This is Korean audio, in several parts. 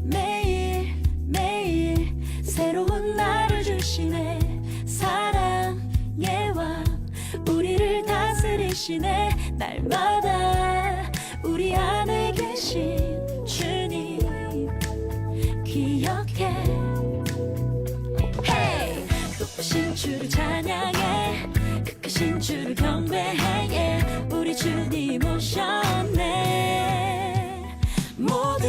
매일 매일 새로운 날을 주시네. 사랑의 왕 우리를 다스리시네. 날마다 우리 안에 계신 주님 기억해. Hey! 높으신 주를 찬양해. 그 크신 주를 경배해. 우리 주님 오셨네. 모두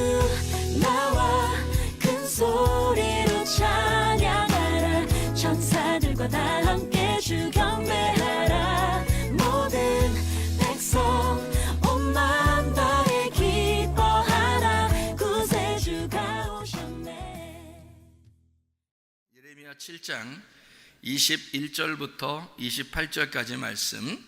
나와 큰 소리로 찬양하라. 천사들과 다 함께 주 경배하라. 모든 백성 온 마음 다해 기뻐하라. 구세주가 오셨네. 예레미야 7장 21절부터 28절까지 말씀.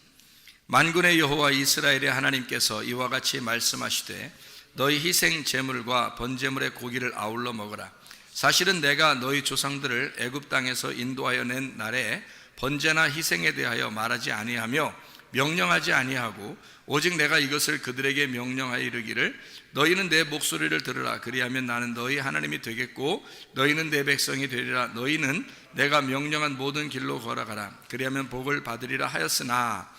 만군의 여호와 이스라엘의 하나님께서 이와 같이 말씀하시되 너희 희생 제물과 번제물의 고기를 아울러 먹으라. 사실은 내가 너희 조상들을 애굽 땅에서 인도하여 낸 날에 번제나 희생에 대하여 말하지 아니하며 명령하지 아니하고 오직 내가 이것을 그들에게 명령하여 이르기를 너희는 내 목소리를 들으라. 그리하면 나는 너희 하나님이 되겠고 너희는 내 백성이 되리라. 너희는 내가 명령한 모든 길로 걸어가라. 그리하면 복을 받으리라 하였으나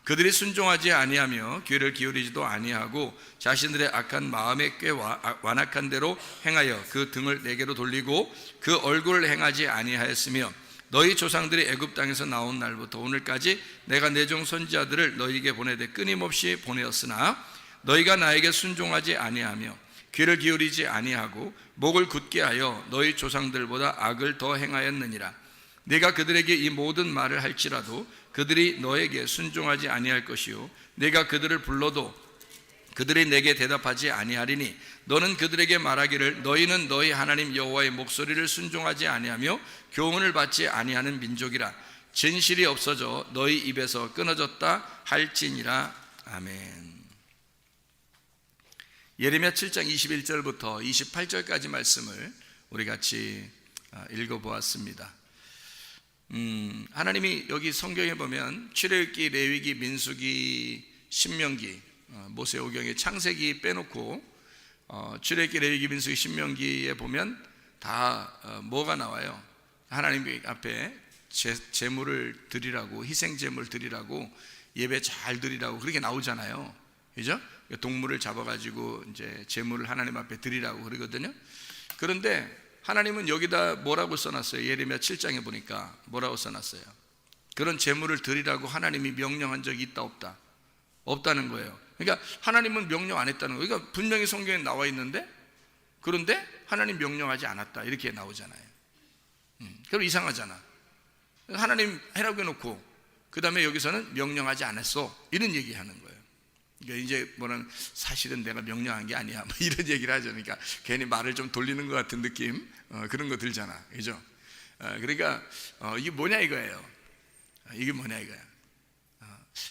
그들이 순종하지 아니하며 귀를 기울이지도 아니하고 자신들의 악한 마음의 꾀와 완악한 대로 행하여 그 등을 내게로 돌리고 그 얼굴을 행하지 아니하였으며 너희 조상들이 애굽 땅에서 나온 날부터 오늘까지 내가 내 종 선지자들을 너희에게 보내되 끊임없이 보내었으나 너희가 나에게 순종하지 아니하며 귀를 기울이지 아니하고 목을 굳게 하여 너희 조상들보다 악을 더 행하였느니라. 내가 그들에게 이 모든 말을 할지라도 그들이 너에게 순종하지 아니할 것이요 내가 그들을 불러도 그들이 내게 대답하지 아니하리니 너는 그들에게 말하기를 너희는 너희 하나님 여호와의 목소리를 순종하지 아니하며 교훈을 받지 아니하는 민족이라. 진실이 없어져 너희 입에서 끊어졌다 할지니라. 아멘. 예레미야 7장 21절부터 28절까지 말씀을 우리 같이 읽어보았습니다. 하나님이 여기 성경에 보면 출애굽기, 레위기, 민수기, 신명기, 모세오경의 창세기 빼놓고 출애굽기, 레위기, 민수기, 신명기에 보면 다 뭐가 나와요? 하나님 앞에 제물을 드리라고, 희생 제물 드리라고, 예배 잘 드리라고 그렇게 나오잖아요. 그죠? 동물을 잡아가지고 이제 제물을 하나님 앞에 드리라고 그러거든요. 그런데 하나님은 여기다 뭐라고 써놨어요? 예레미야 7장에 보니까 뭐라고 써놨어요? 그런 제물을 드리라고 하나님이 명령한 적이 있다 없다? 없다는 거예요. 그러니까 하나님은 명령 안 했다는 거예요. 그러니까 분명히 성경에 나와 있는데 그런데 하나님 명령하지 않았다 이렇게 나오잖아요. 그럼 이상하잖아. 하나님 해라고 해놓고 그 다음에 여기서는 명령하지 않았어 이런 얘기하는 거예요. 그러니까 이제 뭐는 사실은 내가 명령한 게 아니야 뭐 이런 얘기를 하죠. 그러니까 괜히 말을 좀 돌리는 것 같은 느낌 그런 거 들잖아, 그죠? 그러니까 이게 뭐냐 이거예요. 이게 뭐냐 이거야.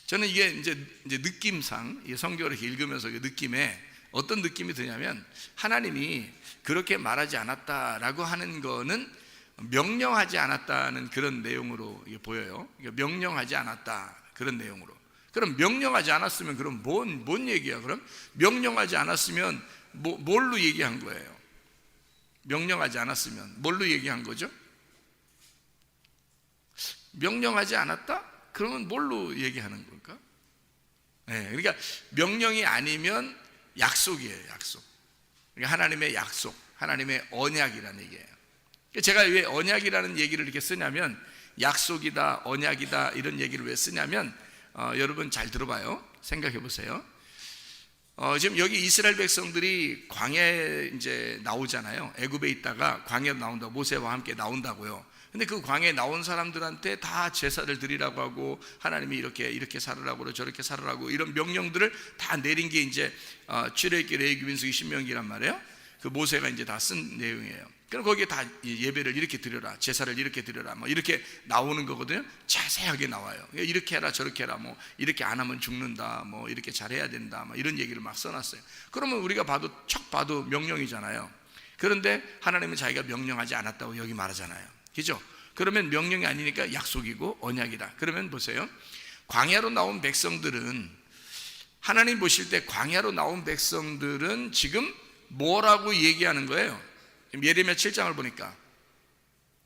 저는 이게 이제 느낌상 이 성경을 이렇게 읽으면서 그 느낌에 어떤 느낌이 드냐면 하나님이 그렇게 말하지 않았다라고 하는 거는 명령하지 않았다는 그런 내용으로 이게 보여요. 그러니까 명령하지 않았다 그런 내용으로. 그럼 명령하지 않았으면 그럼 뭔 얘기야? 그럼 명령하지 않았으면 뭘로 얘기한 거예요? 명령하지 않았으면 뭘로 얘기한 거죠? 명령하지 않았다? 그러면 뭘로 얘기하는 걸까? 네, 그러니까 명령이 아니면 약속이에요. 약속. 그러니까 하나님의 약속, 하나님의 언약이라는 얘기예요. 제가 왜 언약이라는 얘기를 이렇게 쓰냐면 약속이다, 언약이다 이런 얘기를 왜 쓰냐면 여러분 잘 들어봐요. 생각해 보세요. 지금 여기 이스라엘 백성들이 광야에 이제 나오잖아요. 애굽에 있다가 광야로 나온다고, 모세와 함께 나온다고요. 근데 그 광야에 나온 사람들한테 다 제사를 드리라고 하고 하나님이 이렇게 살으라고 저렇게 살으라고 이런 명령들을 다 내린 게 이제 출애굽기, 레위기, 민수기, 신명기란 말이에요. 그 모세가 이제 다 쓴 내용이에요. 그럼 거기에 다 예배를 이렇게 드려라, 제사를 이렇게 드려라, 뭐 이렇게 나오는 거거든요. 자세하게 나와요. 이렇게 해라, 저렇게 해라, 뭐 이렇게 안 하면 죽는다, 뭐 이렇게 잘해야 된다, 뭐 이런 얘기를 막 써놨어요. 그러면 우리가 척 봐도 명령이잖아요. 그런데 하나님은 자기가 명령하지 않았다고 여기 말하잖아요. 그죠? 그러면 명령이 아니니까 약속이고 언약이다. 그러면 보세요. 광야로 나온 백성들은 하나님 보실 때 광야로 나온 백성들은 지금 뭐라고 얘기하는 거예요? 예레미야 7장을 보니까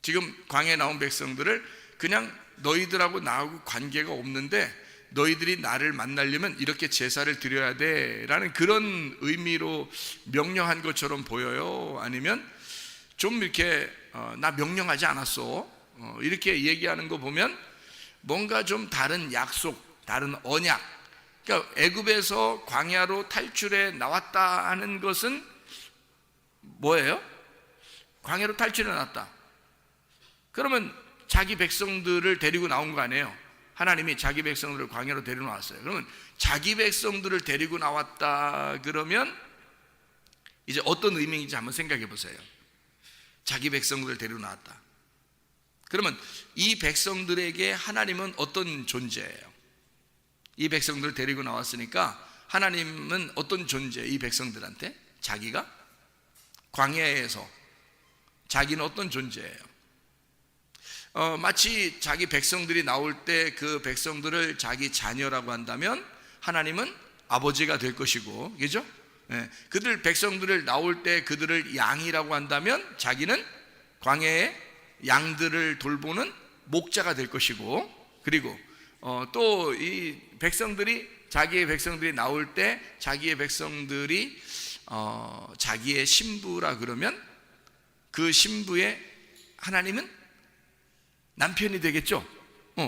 지금 광야에 나온 백성들을 그냥 너희들하고 나하고 관계가 없는데 너희들이 나를 만나려면 이렇게 제사를 드려야 돼 라는 그런 의미로 명령한 것처럼 보여요? 아니면 좀 이렇게 나 명령하지 않았어 이렇게 얘기하는 거 보면 뭔가 좀 다른 약속, 다른 언약, 그러니까 애굽에서 광야로 탈출해 나왔다 하는 것은 뭐예요? 광야로 탈출해 나왔다. 그러면 자기 백성들을 데리고 나온 거 아니에요? 하나님이 자기 백성들을 광야로 데리고 나왔어요. 그러면 자기 백성들을 데리고 나왔다 그러면 이제 어떤 의미인지 한번 생각해 보세요. 자기 백성들을 데리고 나왔다. 그러면 이 백성들에게 하나님은 어떤 존재예요? 이 백성들을 데리고 나왔으니까 하나님은 어떤 존재예요? 이 백성들한테? 자기가 광야에서 자기는 어떤 존재예요? 마치 자기 백성들이 나올 때 그 백성들을 자기 자녀라고 한다면 하나님은 아버지가 될 것이고, 그죠? 네. 그들 백성들을 나올 때 그들을 양이라고 한다면 자기는 광야에 양들을 돌보는 목자가 될 것이고, 그리고 또 이 백성들이 자기의 백성들이 나올 때 자기의 백성들이 자기의 신부라 그러면 그 신부의 하나님은 남편이 되겠죠.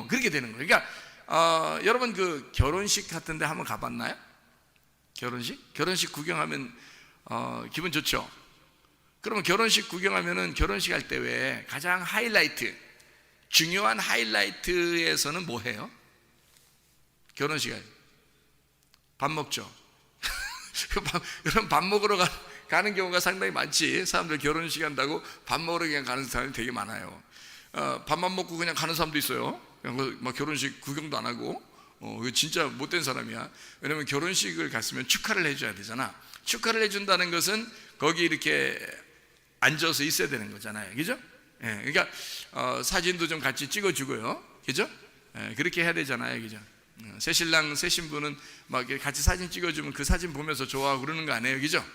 그렇게 되는 거예요. 그러니까 여러분 그 결혼식 같은데 한번 가봤나요? 결혼식 구경하면 기분 좋죠. 그러면 결혼식 구경하면은 결혼식 할 때 왜 가장 하이라이트, 중요한 하이라이트에서는 뭐 해요? 결혼식 할 때 밥 먹죠. 그럼 밥 먹으러 가는 경우가 상당히 많지. 사람들 결혼식 한다고 밥 먹으러 그냥 가는 사람이 되게 많아요. 밥만 먹고 그냥 가는 사람도 있어요. 그냥 막 결혼식 구경도 안 하고. 진짜 못된 사람이야. 왜냐면 결혼식을 갔으면 축하를 해줘야 되잖아. 축하를 해준다는 것은 거기 이렇게 앉아서 있어야 되는 거잖아요. 그죠? 그러니까 사진도 좀 같이 찍어주고요. 그죠? 그렇게 해야 되잖아요. 그죠? 새신랑 새신부는 막 같이 사진 찍어주면 그 사진 보면서 좋아하고 그러는 거 아니에요? 그죠?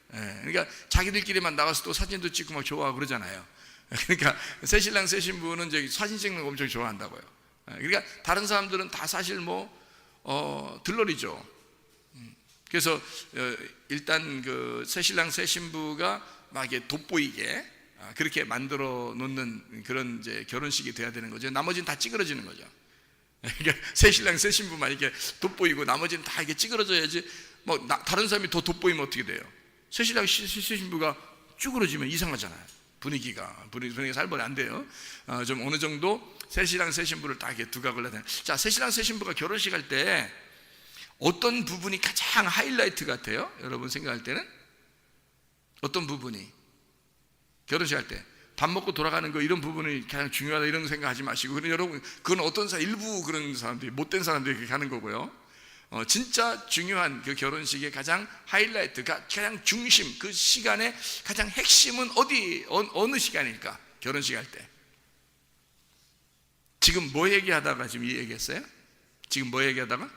그러니까 자기들끼리만 나가서 또 사진도 찍고 막 좋아하고 그러잖아요. 그러니까 새신랑 새신부는 저기 사진 찍는 거 엄청 좋아한다고요. 그러니까 다른 사람들은 다 사실 들러리죠. 그래서 일단 그 새신랑 새신부가 막 이렇게 돋보이게 그렇게 만들어 놓는 그런 이제 결혼식이 돼야 되는 거죠. 나머지는 다 찌그러지는 거죠. 그러니까 새신랑 새신부만 이렇게 돋보이고 나머지는 다 이렇게 찌그러져야지. 다른 사람이 더 돋보이면 어떻게 돼요? 새신랑 새신부가 쭈그러지면 이상하잖아요. 분위기가 살벌이 안 돼요. 좀 어느 정도 새신랑 새신부를 딱 이렇게 두각을 내는. 자, 새신랑 새신부가 결혼식 할 때 어떤 부분이 가장 하이라이트 같아요? 여러분 생각할 때는 어떤 부분이? 결혼식 할 때 밥 먹고 돌아가는 거 이런 부분이 가장 중요하다 이런 거 생각하지 마시고, 그럼 여러분 그건 어떤 일부 그런 사람들이 못된 사람들이 그렇게 하는 거고요. 진짜 중요한 그 결혼식의 가장 하이라이트가 가장 중심, 그 시간의 가장 핵심은 어느 시간일까? 결혼식 할 때. 지금 뭐 얘기하다가 지금 이 얘기했어요? 지금 뭐 얘기하다가?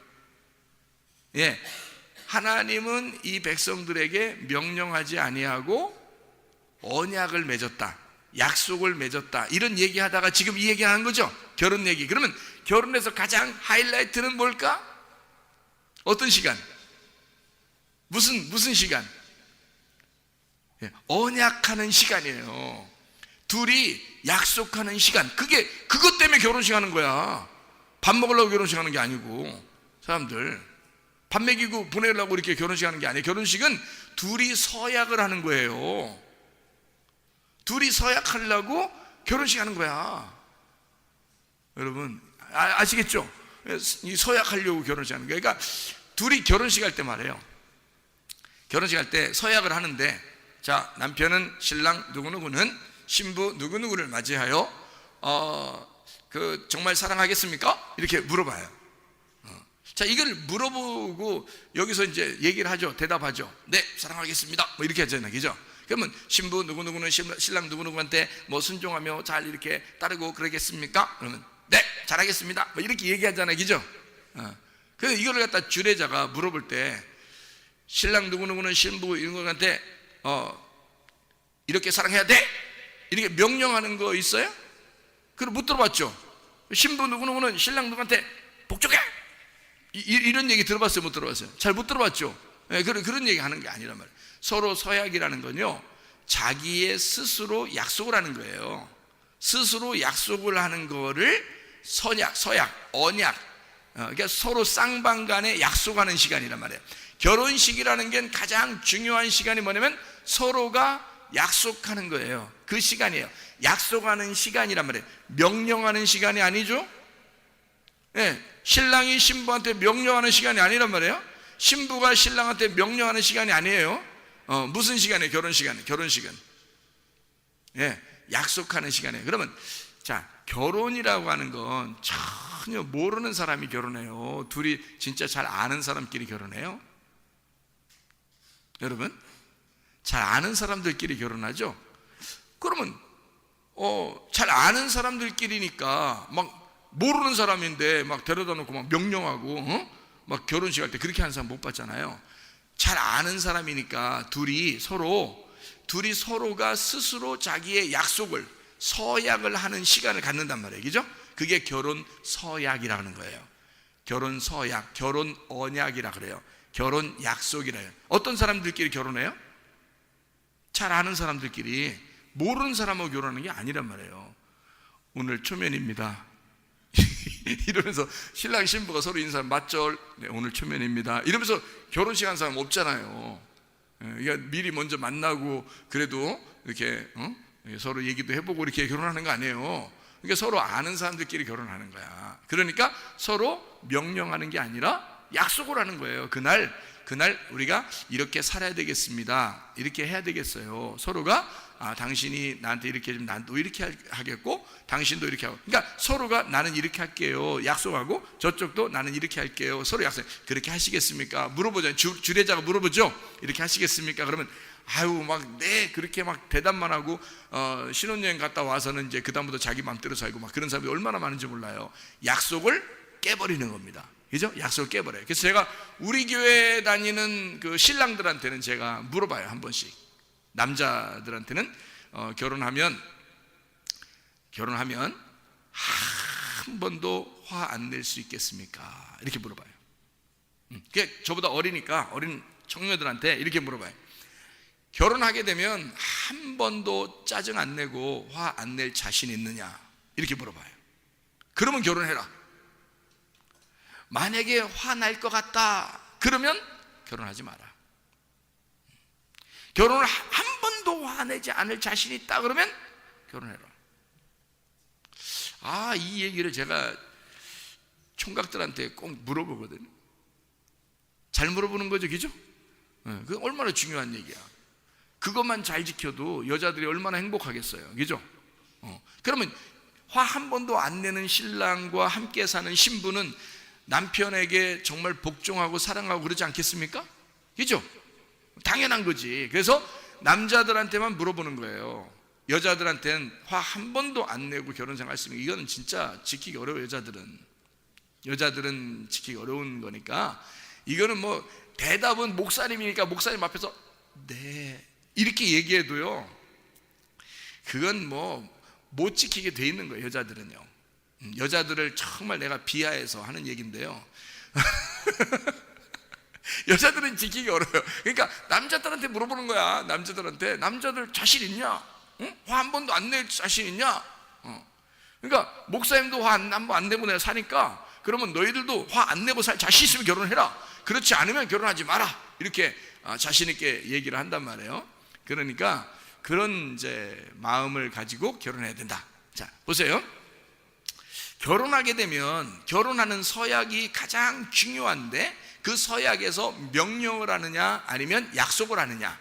하나님은 이 백성들에게 명령하지 아니하고 언약을 맺었다, 약속을 맺었다, 이런 얘기하다가 지금 이 얘기하는 거죠. 결혼 얘기. 그러면 결혼에서 가장 하이라이트는 뭘까? 어떤 시간? 무슨 시간? 언약하는 시간이에요. 둘이 약속하는 시간. 그것 때문에 결혼식 하는 거야. 밥 먹으려고 결혼식 하는 게 아니고. 사람들 밥 먹이고 보내려고 이렇게 결혼식 하는 게 아니에요. 결혼식은 둘이 서약을 하는 거예요. 둘이 서약하려고 결혼식 하는 거야. 여러분 아시겠죠? 서약하려고 결혼식 하는 거야. 그러니까 둘이 결혼식 할 때 말이에요. 결혼식 할 때 서약을 하는데, 자, 남편은 신랑 누구누구는 신부 누구누구를 맞이하여 정말 사랑하겠습니까? 이렇게 물어봐요. 자, 이걸 물어보고 여기서 이제 얘기를 하죠. 대답하죠. 네, 사랑하겠습니다. 이렇게 하잖아요. 그죠? 그러면 신부 누구누구는 신랑 누구누구한테 순종하며 잘 이렇게 따르고 그러겠습니까? 그러면 네, 잘하겠습니다. 이렇게 얘기하잖아요. 그죠? 그래서 이거를 갖다 주례자가 물어볼 때 신랑 누구누구는 신부 이런 것한테 이렇게 사랑해야 돼 이렇게 명령하는 거 있어요? 그걸 못 들어봤죠? 신부 누구누구는 신랑 누구한테 복종해 이런 얘기 들어봤어요? 못 들어봤어요? 잘 못 들어봤죠? 네, 그런 얘기 하는 게 아니란 말이에요. 서로 서약이라는 건요, 자기의 스스로 약속을 하는 거예요. 스스로 약속을 하는 거를 서약, 언약, 그러니까 서로 쌍방간에 약속하는 시간이란 말이에요. 결혼식이라는 게 가장 중요한 시간이 뭐냐면 서로가 약속하는 거예요. 그 시간이에요. 약속하는 시간이란 말이에요. 명령하는 시간이 아니죠. 네, 신랑이 신부한테 명령하는 시간이 아니란 말이에요. 신부가 신랑한테 명령하는 시간이 아니에요. 무슨 시간이에요? 결혼식은 예, 약속하는 시간이에요. 그러면 자, 결혼이라고 하는 건 전혀 모르는 사람이 결혼해요? 둘이 진짜 잘 아는 사람끼리 결혼해요? 여러분, 잘 아는 사람들끼리 결혼하죠? 그러면 잘 아는 사람들끼리니까 막 모르는 사람인데 막 데려다 놓고 막 명령하고 막 결혼식 할 때 그렇게 하는 사람 못 봤잖아요. 잘 아는 사람이니까 둘이 서로가 스스로 자기의 약속을 서약을 하는 시간을 갖는단 말이에요. 그죠? 그게 결혼 서약이라는 거예요. 결혼 서약, 결혼 언약이라 그래요. 결혼 약속이라 해요. 어떤 사람들끼리 결혼해요? 잘 아는 사람들끼리. 모르는 사람하고 결혼하는 게 아니란 말이에요. 오늘 초면입니다 이러면서 신랑 신부가 서로 인사하면 맞절, 네, 오늘 초면입니다 이러면서 결혼식 한 사람 없잖아요. 그러니까 미리 먼저 만나고 그래도 이렇게 서로 얘기도 해보고 이렇게 결혼하는 거 아니에요. 그러니까 서로 아는 사람들끼리 결혼하는 거야. 그러니까 서로 명령하는 게 아니라 약속을 하는 거예요. 그날 우리가 이렇게 살아야 되겠습니다. 이렇게 해야 되겠어요. 서로가 당신이 나한테 이렇게 해주면 난또 이렇게 하겠고 당신도 이렇게 하고, 그러니까 서로가 나는 이렇게 할게요 약속하고 저쪽도 나는 이렇게 할게요 서로 약속. 그렇게 하시겠습니까? 물어보죠. 주례자가 물어보죠. 이렇게 하시겠습니까? 그러면 네 그렇게 막 대답만 하고 신혼여행 갔다 와서는 이제 그다음부터 자기 맘대로 살고 막 그런 사람이 얼마나 많은지 몰라요. 약속을 깨버리는 겁니다. 그죠? 약속을 깨버려요. 그래서 제가 우리 교회 다니는 그 신랑들한테는 제가 물어봐요. 한 번씩. 남자들한테는 결혼하면 한 번도 화 안 낼 수 있겠습니까? 이렇게 물어봐요. 그게 저보다 어리니까 어린 청년들한테 이렇게 물어봐요. 결혼하게 되면 한 번도 짜증 안 내고 화 안 낼 자신 있느냐? 이렇게 물어봐요. 그러면 결혼해라. 만약에 화 날 것 같다 그러면 결혼하지 마라. 결혼을 한 번도 화내지 않을 자신이 있다 그러면 결혼해라. 이 얘기를 제가 총각들한테 꼭 물어보거든요. 잘 물어보는 거죠, 그죠? 그게 얼마나 중요한 얘기야. 그것만 잘 지켜도 여자들이 얼마나 행복하겠어요, 그죠? 그러면 화 한 번도 안 내는 신랑과 함께 사는 신부는 남편에게 정말 복종하고 사랑하고 그러지 않겠습니까? 그죠? 당연한 거지. 그래서 남자들한테만 물어보는 거예요. 여자들한테는 화 한 번도 안 내고 결혼 생활 했으면 이거는 진짜 지키기 어려워요. 여자들은 지키기 어려운 거니까. 이거는 뭐 대답은 목사님이니까 목사님 앞에서 네 이렇게 얘기해도요 그건 뭐 못 지키게 돼 있는 거예요. 여자들은요. 여자들을 정말 내가 비하해서 하는 얘기인데요 여자들은 지키기 어려워요. 그러니까 남자들한테 물어보는 거야. 남자들 자신 있냐? 응? 화 한 번도 안 낼 자신 있냐? 그러니까 목사님도 화 한 번 안 내고 내가 사니까 그러면 너희들도 화 안 내고 살 자신 있으면 결혼해라. 그렇지 않으면 결혼하지 마라. 이렇게 자신 있게 얘기를 한단 말이에요. 그러니까 그런 이제 마음을 가지고 결혼해야 된다. 자, 보세요. 결혼하게 되면 결혼하는 서약이 가장 중요한데 그 서약에서 명령을 하느냐 아니면 약속을 하느냐.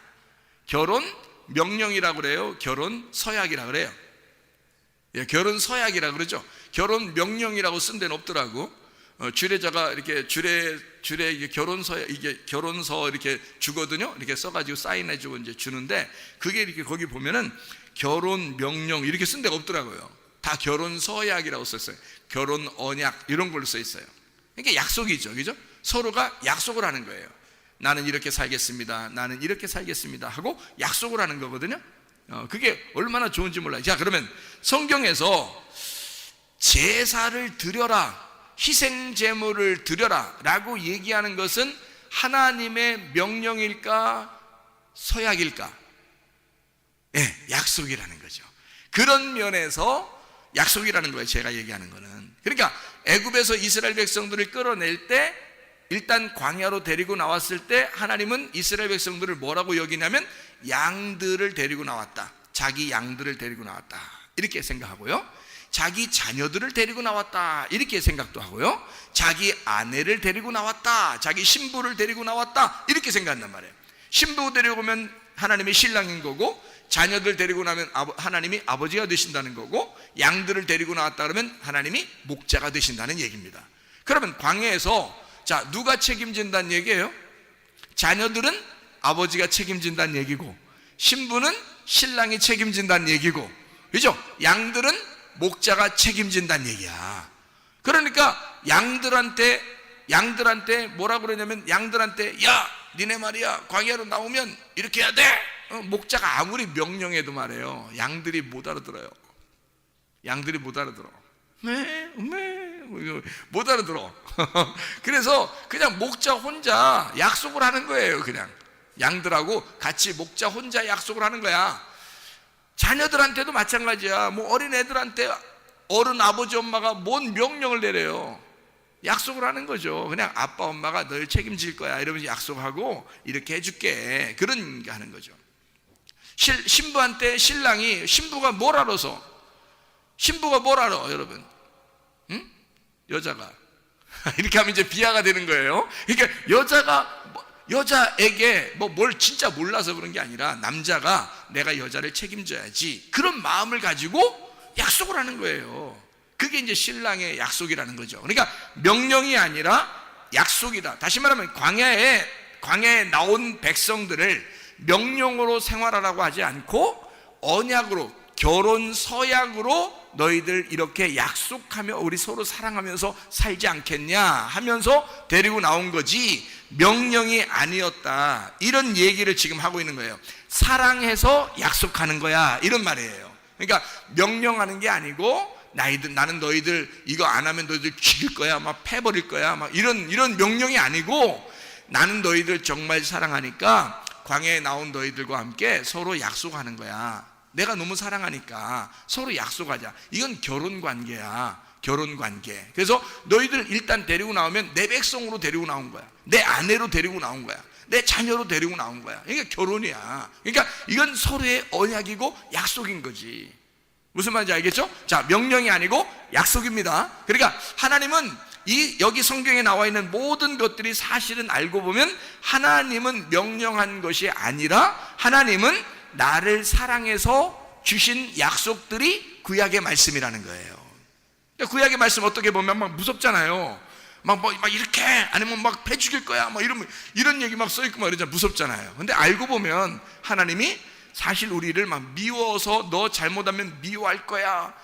결혼 명령이라고 그래요. 결혼 서약이라고 그래요. 예, 결혼 서약이라고 그러죠. 결혼 명령이라고 쓴 데는 없더라고. 주례자가 이렇게 결혼서 이렇게 주거든요. 이렇게 써가지고 사인해주고 이제 주는데 그게 이렇게 거기 보면은 결혼 명령 이렇게 쓴 데가 없더라고요. 다 결혼 서약이라고 썼어요. 결혼 언약 이런 걸로 써 있어요. 그러니까 약속이죠, 그죠? 서로가 약속을 하는 거예요. 나는 이렇게 살겠습니다, 나는 이렇게 살겠습니다 하고 약속을 하는 거거든요. 그게 얼마나 좋은지 몰라요. 자, 그러면 성경에서 제사를 드려라, 희생 제물을 드려라 라고 얘기하는 것은 하나님의 명령일까 서약일까? 예, 약속이라는 거죠. 그런 면에서 약속이라는 거예요, 제가 얘기하는 거는. 그러니까 애굽에서 이스라엘 백성들을 끌어낼 때, 일단 광야로 데리고 나왔을 때 하나님은 이스라엘 백성들을 뭐라고 여기냐면 양들을 데리고 나왔다, 자기 양들을 데리고 나왔다 이렇게 생각하고요, 자기 자녀들을 데리고 나왔다 이렇게 생각도 하고요, 자기 아내를 데리고 나왔다, 자기 신부를 데리고 나왔다 이렇게 생각한단 말이에요. 신부 데리고 오면 하나님이 신랑인 거고, 자녀들 데리고 나면 하나님이 아버지가 되신다는 거고, 양들을 데리고 나왔다 그러면 하나님이 목자가 되신다는 얘기입니다. 그러면 광야에서 자, 누가 책임진다는 얘기예요? 자녀들은 아버지가 책임진다는 얘기고, 신부는 신랑이 책임진다는 얘기고, 그죠? 양들은 목자가 책임진다는 얘기야. 그러니까 양들한테 뭐라 그러냐면, 양들한테 야, 니네 말이야 광야로 나오면 이렇게 해야 돼. 목자가 아무리 명령해도 말이에요, 양들이 못 알아들어요. 양들이 못 알아들어. 못 알아들어. 그래서 그냥 목자 혼자 약속을 하는 거예요. 그냥 양들하고 같이 목자 혼자 약속을 하는 거야. 자녀들한테도 마찬가지야. 뭐 어린 애들한테 어른 아버지 엄마가 뭔 명령을 내려요? 약속을 하는 거죠. 그냥 아빠 엄마가 널 책임질 거야 이러면서 약속하고 이렇게 해줄게, 그런 게 하는 거죠. 신부한테 신부가 뭘 알아서? 신부가 뭘 알아, 여러분? 응? 여자가 이렇게 하면 이제 비하가 되는 거예요. 그러니까 여자에게 뭘 진짜 몰라서 그런 게 아니라, 남자가 내가 여자를 책임져야지 그런 마음을 가지고 약속을 하는 거예요. 그게 이제 신랑의 약속이라는 거죠. 그러니까 명령이 아니라 약속이다. 다시 말하면 광야에 나온 백성들을 명령으로 생활하라고 하지 않고 언약으로, 결혼 서약으로 너희들 이렇게 약속하며 우리 서로 사랑하면서 살지 않겠냐 하면서 데리고 나온 거지, 명령이 아니었다 이런 얘기를 지금 하고 있는 거예요. 사랑해서 약속하는 거야 이런 말이에요. 그러니까 명령하는 게 아니고, 나는 너희들 이거 안 하면 너희들 죽일 거야, 막 패버릴 거야, 막 이런 명령이 아니고, 나는 너희들 정말 사랑하니까 광야에 나온 너희들과 함께 서로 약속하는 거야. 내가 너무 사랑하니까 서로 약속하자. 이건 결혼 관계야, 결혼 관계. 그래서 너희들 일단 데리고 나오면 내 백성으로 데리고 나온 거야, 내 아내로 데리고 나온 거야, 내 자녀로 데리고 나온 거야. 그러니까 결혼이야. 그러니까 이건 서로의 언약이고 약속인 거지. 무슨 말인지 알겠죠? 자, 명령이 아니고 약속입니다. 그러니까 하나님은 여기 성경에 나와 있는 모든 것들이 사실은 알고 보면 하나님은 명령한 것이 아니라, 하나님은 나를 사랑해서 주신 약속들이 구약의 말씀이라는 거예요. 그러니까 구약의 말씀 어떻게 보면 막 무섭잖아요. 막 이렇게, 아니면 막 패 죽일 거야, 막 이런 얘기 막 써있고 막 이러잖아요. 무섭잖아요. 근데 알고 보면 하나님이 사실 우리를 막 미워서, 너 잘못하면 미워할 거야,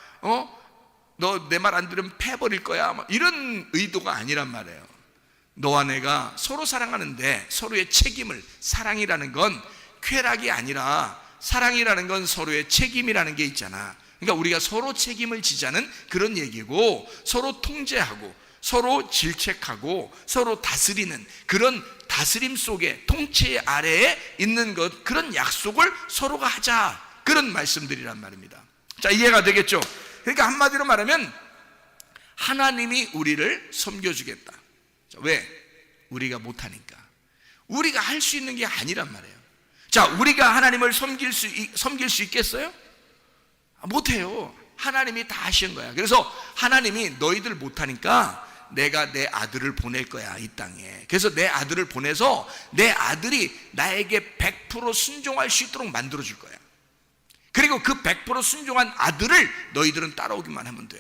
너 내 말 안 들으면 패버릴 거야, 막 이런 의도가 아니란 말이에요. 너와 내가 서로 사랑하는데 서로의 책임을, 사랑이라는 건 쾌락이 아니라 사랑이라는 건 서로의 책임이라는 게 있잖아. 그러니까 우리가 서로 책임을 지자는 그런 얘기고, 서로 통제하고 서로 질책하고 서로 다스리는 그런 다스림 속에, 통치 아래에 있는 것, 그런 약속을 서로가 하자, 그런 말씀들이란 말입니다. 자, 이해가 되겠죠? 그러니까 한마디로 말하면 하나님이 우리를 섬겨주겠다. 자, 왜? 우리가 못하니까. 우리가 할 수 있는 게 아니란 말이에요. 자, 우리가 하나님을 섬길 수 있겠어요? 못해요. 하나님이 다 하신 거야. 그래서 하나님이 너희들 못하니까 내가 내 아들을 보낼 거야, 이 땅에. 그래서 내 아들을 보내서 내 아들이 나에게 100% 순종할 수 있도록 만들어 줄 거야. 그리고 그 100% 순종한 아들을 너희들은 따라오기만 하면 돼.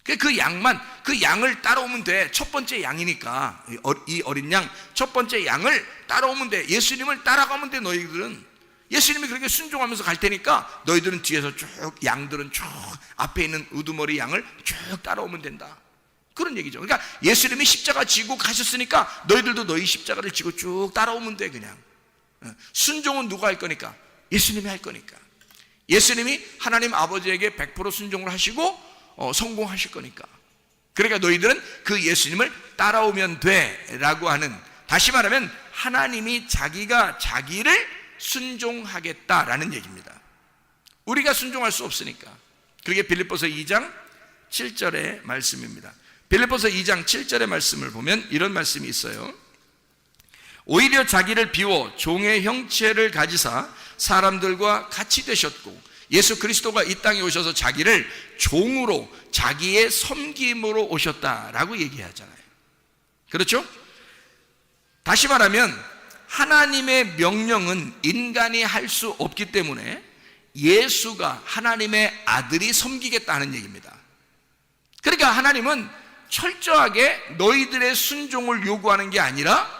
그 양을 따라오면 돼. 첫 번째 양이니까, 이 어린 양 첫 번째 양을 따라오면 돼. 예수님을 따라가면 돼. 너희들은 예수님이 그렇게 순종하면서 갈 테니까 너희들은 뒤에서 쭉, 양들은 쭉 앞에 있는 우두머리 양을 쭉 따라오면 된다. 그런 얘기죠. 그러니까 예수님이 십자가 지고 가셨으니까 너희들도 너희 십자가를 지고 쭉 따라오면 돼. 그냥 순종은 누가 할 거니까? 예수님이 할 거니까. 예수님이 하나님 아버지에게 100% 순종을 하시고 성공하실 거니까. 그러니까 너희들은 그 예수님을 따라오면 돼 라고 하는, 다시 말하면 하나님이 자기가 자기를 순종하겠다라는 얘기입니다. 우리가 순종할 수 없으니까. 그게 빌립보서 2장 7절의 말씀입니다. 빌립보서 2장 7절의 말씀을 보면 이런 말씀이 있어요. 오히려 자기를 비워 종의 형체를 가지사 사람들과 같이 되셨고, 예수 그리스도가 이 땅에 오셔서 자기를 종으로 자기의 섬김으로 오셨다라고 얘기하잖아요. 그렇죠? 다시 말하면 하나님의 명령은 인간이 할 수 없기 때문에 예수가 하나님의 아들이 섬기겠다는 얘기입니다. 그러니까 하나님은 철저하게 너희들의 순종을 요구하는 게 아니라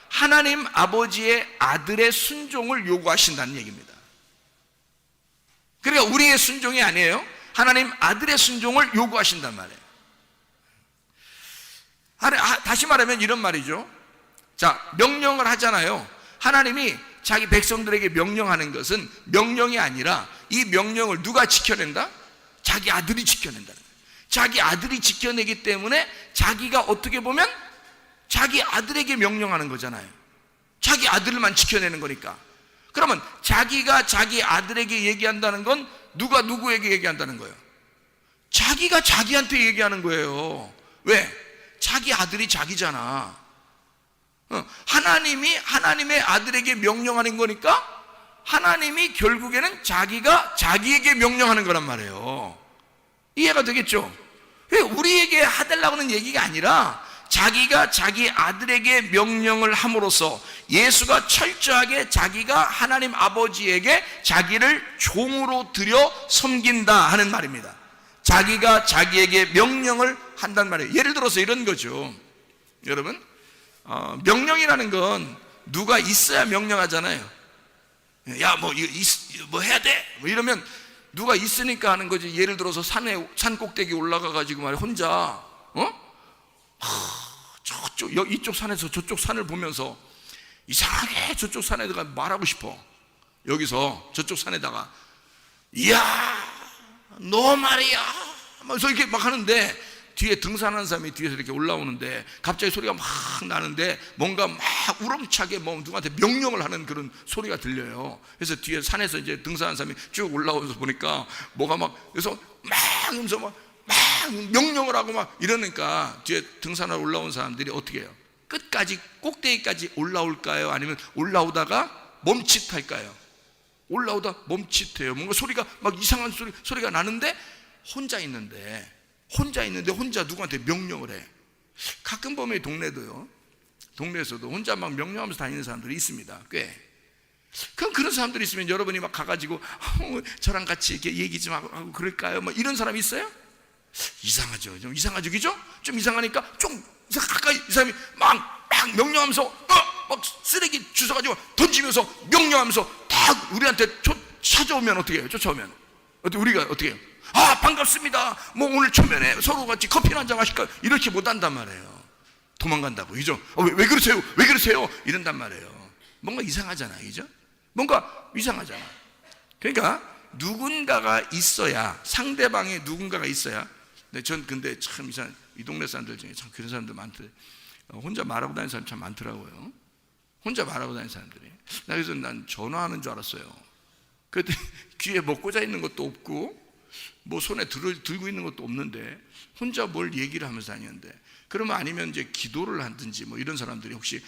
하나님 아버지의 아들의 순종을 요구하신다는 얘기입니다. 그러니까 우리의 순종이 아니에요. 하나님 아들의 순종을 요구하신단 말이에요. 다시 말하면 이런 말이죠. 자, 명령을 하잖아요. 하나님이 자기 백성들에게 명령하는 것은 명령이 아니라 이 명령을 누가 지켜낸다? 자기 아들이 지켜낸다는 거예요. 자기 아들이 지켜내기 때문에 자기가 어떻게 보면 자기 아들에게 명령하는 거잖아요. 자기 아들만 지켜내는 거니까. 그러면 자기가 자기 아들에게 얘기한다는 건 누가 누구에게 얘기한다는 거예요? 자기가 자기한테 얘기하는 거예요. 왜? 자기 아들이 자기잖아. 하나님이 하나님의 아들에게 명령하는 거니까 하나님이 결국에는 자기가 자기에게 명령하는 거란 말이에요. 이해가 되겠죠? 우리에게 해달라고 하는 얘기가 아니라 자기가 자기 아들에게 명령을 함으로써 예수가 철저하게 자기가 하나님 아버지에게 자기를 종으로 들여 섬긴다 하는 말입니다. 자기가 자기에게 명령을 한단 말이에요. 예를 들어서 이런 거죠. 여러분, 명령이라는 건 누가 있어야 명령하잖아요. 야, 뭐 해야 돼? 뭐 이러면 누가 있으니까 하는 거지. 예를 들어서 산 꼭대기 올라가 가지고 말이야, 혼자 이쪽 산에서 저쪽 산을 보면서 이상하게 저쪽 산에다가 말하고 싶어. 여기서 저쪽 산에다가 이야 너 말이야 그래서 이렇게 막 하는데 뒤에 등산하는 사람이 뒤에서 이렇게 올라오는데 갑자기 소리가 막 나는데 뭔가 막 우렁차게 누구한테 명령을 하는 그런 소리가 들려요. 그래서 뒤에 산에서 이제 등산하는 사람이 쭉 올라오면서 보니까 뭐가 막 그래서 막 하면서 막 명령을 하고 막 이러니까 뒤에 등산하러 올라온 사람들이 어떻게 해요? 끝까지 꼭대기까지 올라올까요? 아니면 올라오다가 멈칫할까요? 올라오다 멈칫해요. 뭔가 소리가 막 이상한 소리가 나는데 혼자 있는데 혼자 누구한테 명령을 해. 가끔 보면 동네에서도 혼자 막 명령하면서 다니는 사람들이 있습니다. 꽤. 그럼 그런 사람들이 있으면 여러분이 막 가가지고 저랑 같이 이렇게 얘기 좀 하고 그럴까요? 뭐 이런 사람이 있어요? 이상하죠. 좀 이상하죠, 그죠? 좀 이상하니까 좀 가까이 이 사람이 막 명령하면서 막 쓰레기 주워가지고 던지면서 명령하면서 딱 우리한테 찾아오면 어떻게 해요? 쫓아오면 우리가 어떻게 해요? 아 반갑습니다. 뭐 오늘 초면에 서로 같이 커피 한잔 마실까요? 이렇게 못한단 말이에요. 도망간다고, 그죠? 왜 그러세요? 왜 그러세요? 이런단 말이에요. 뭔가 이상하잖아요, 그죠? 뭔가 이상하잖아. 그러니까 누군가가 있어야, 상대방에 누군가가 있어야. 근데 참 이상, 이 동네 사람들 중에 참 그런 사람들 많더라고요. 혼자 말하고 다니는 사람 참 많더라고요. 혼자 말하고 다니는 사람들이. 그래서 난 전화하는 줄 알았어요. 그때 귀에 뭐 꽂아 있는 것도 없고 뭐 손에 들고 있는 것도 없는데 혼자 뭘 얘기를 하면서 다니는데, 그러면 아니면 이제 기도를 하든지 뭐 이런 사람들이 혹시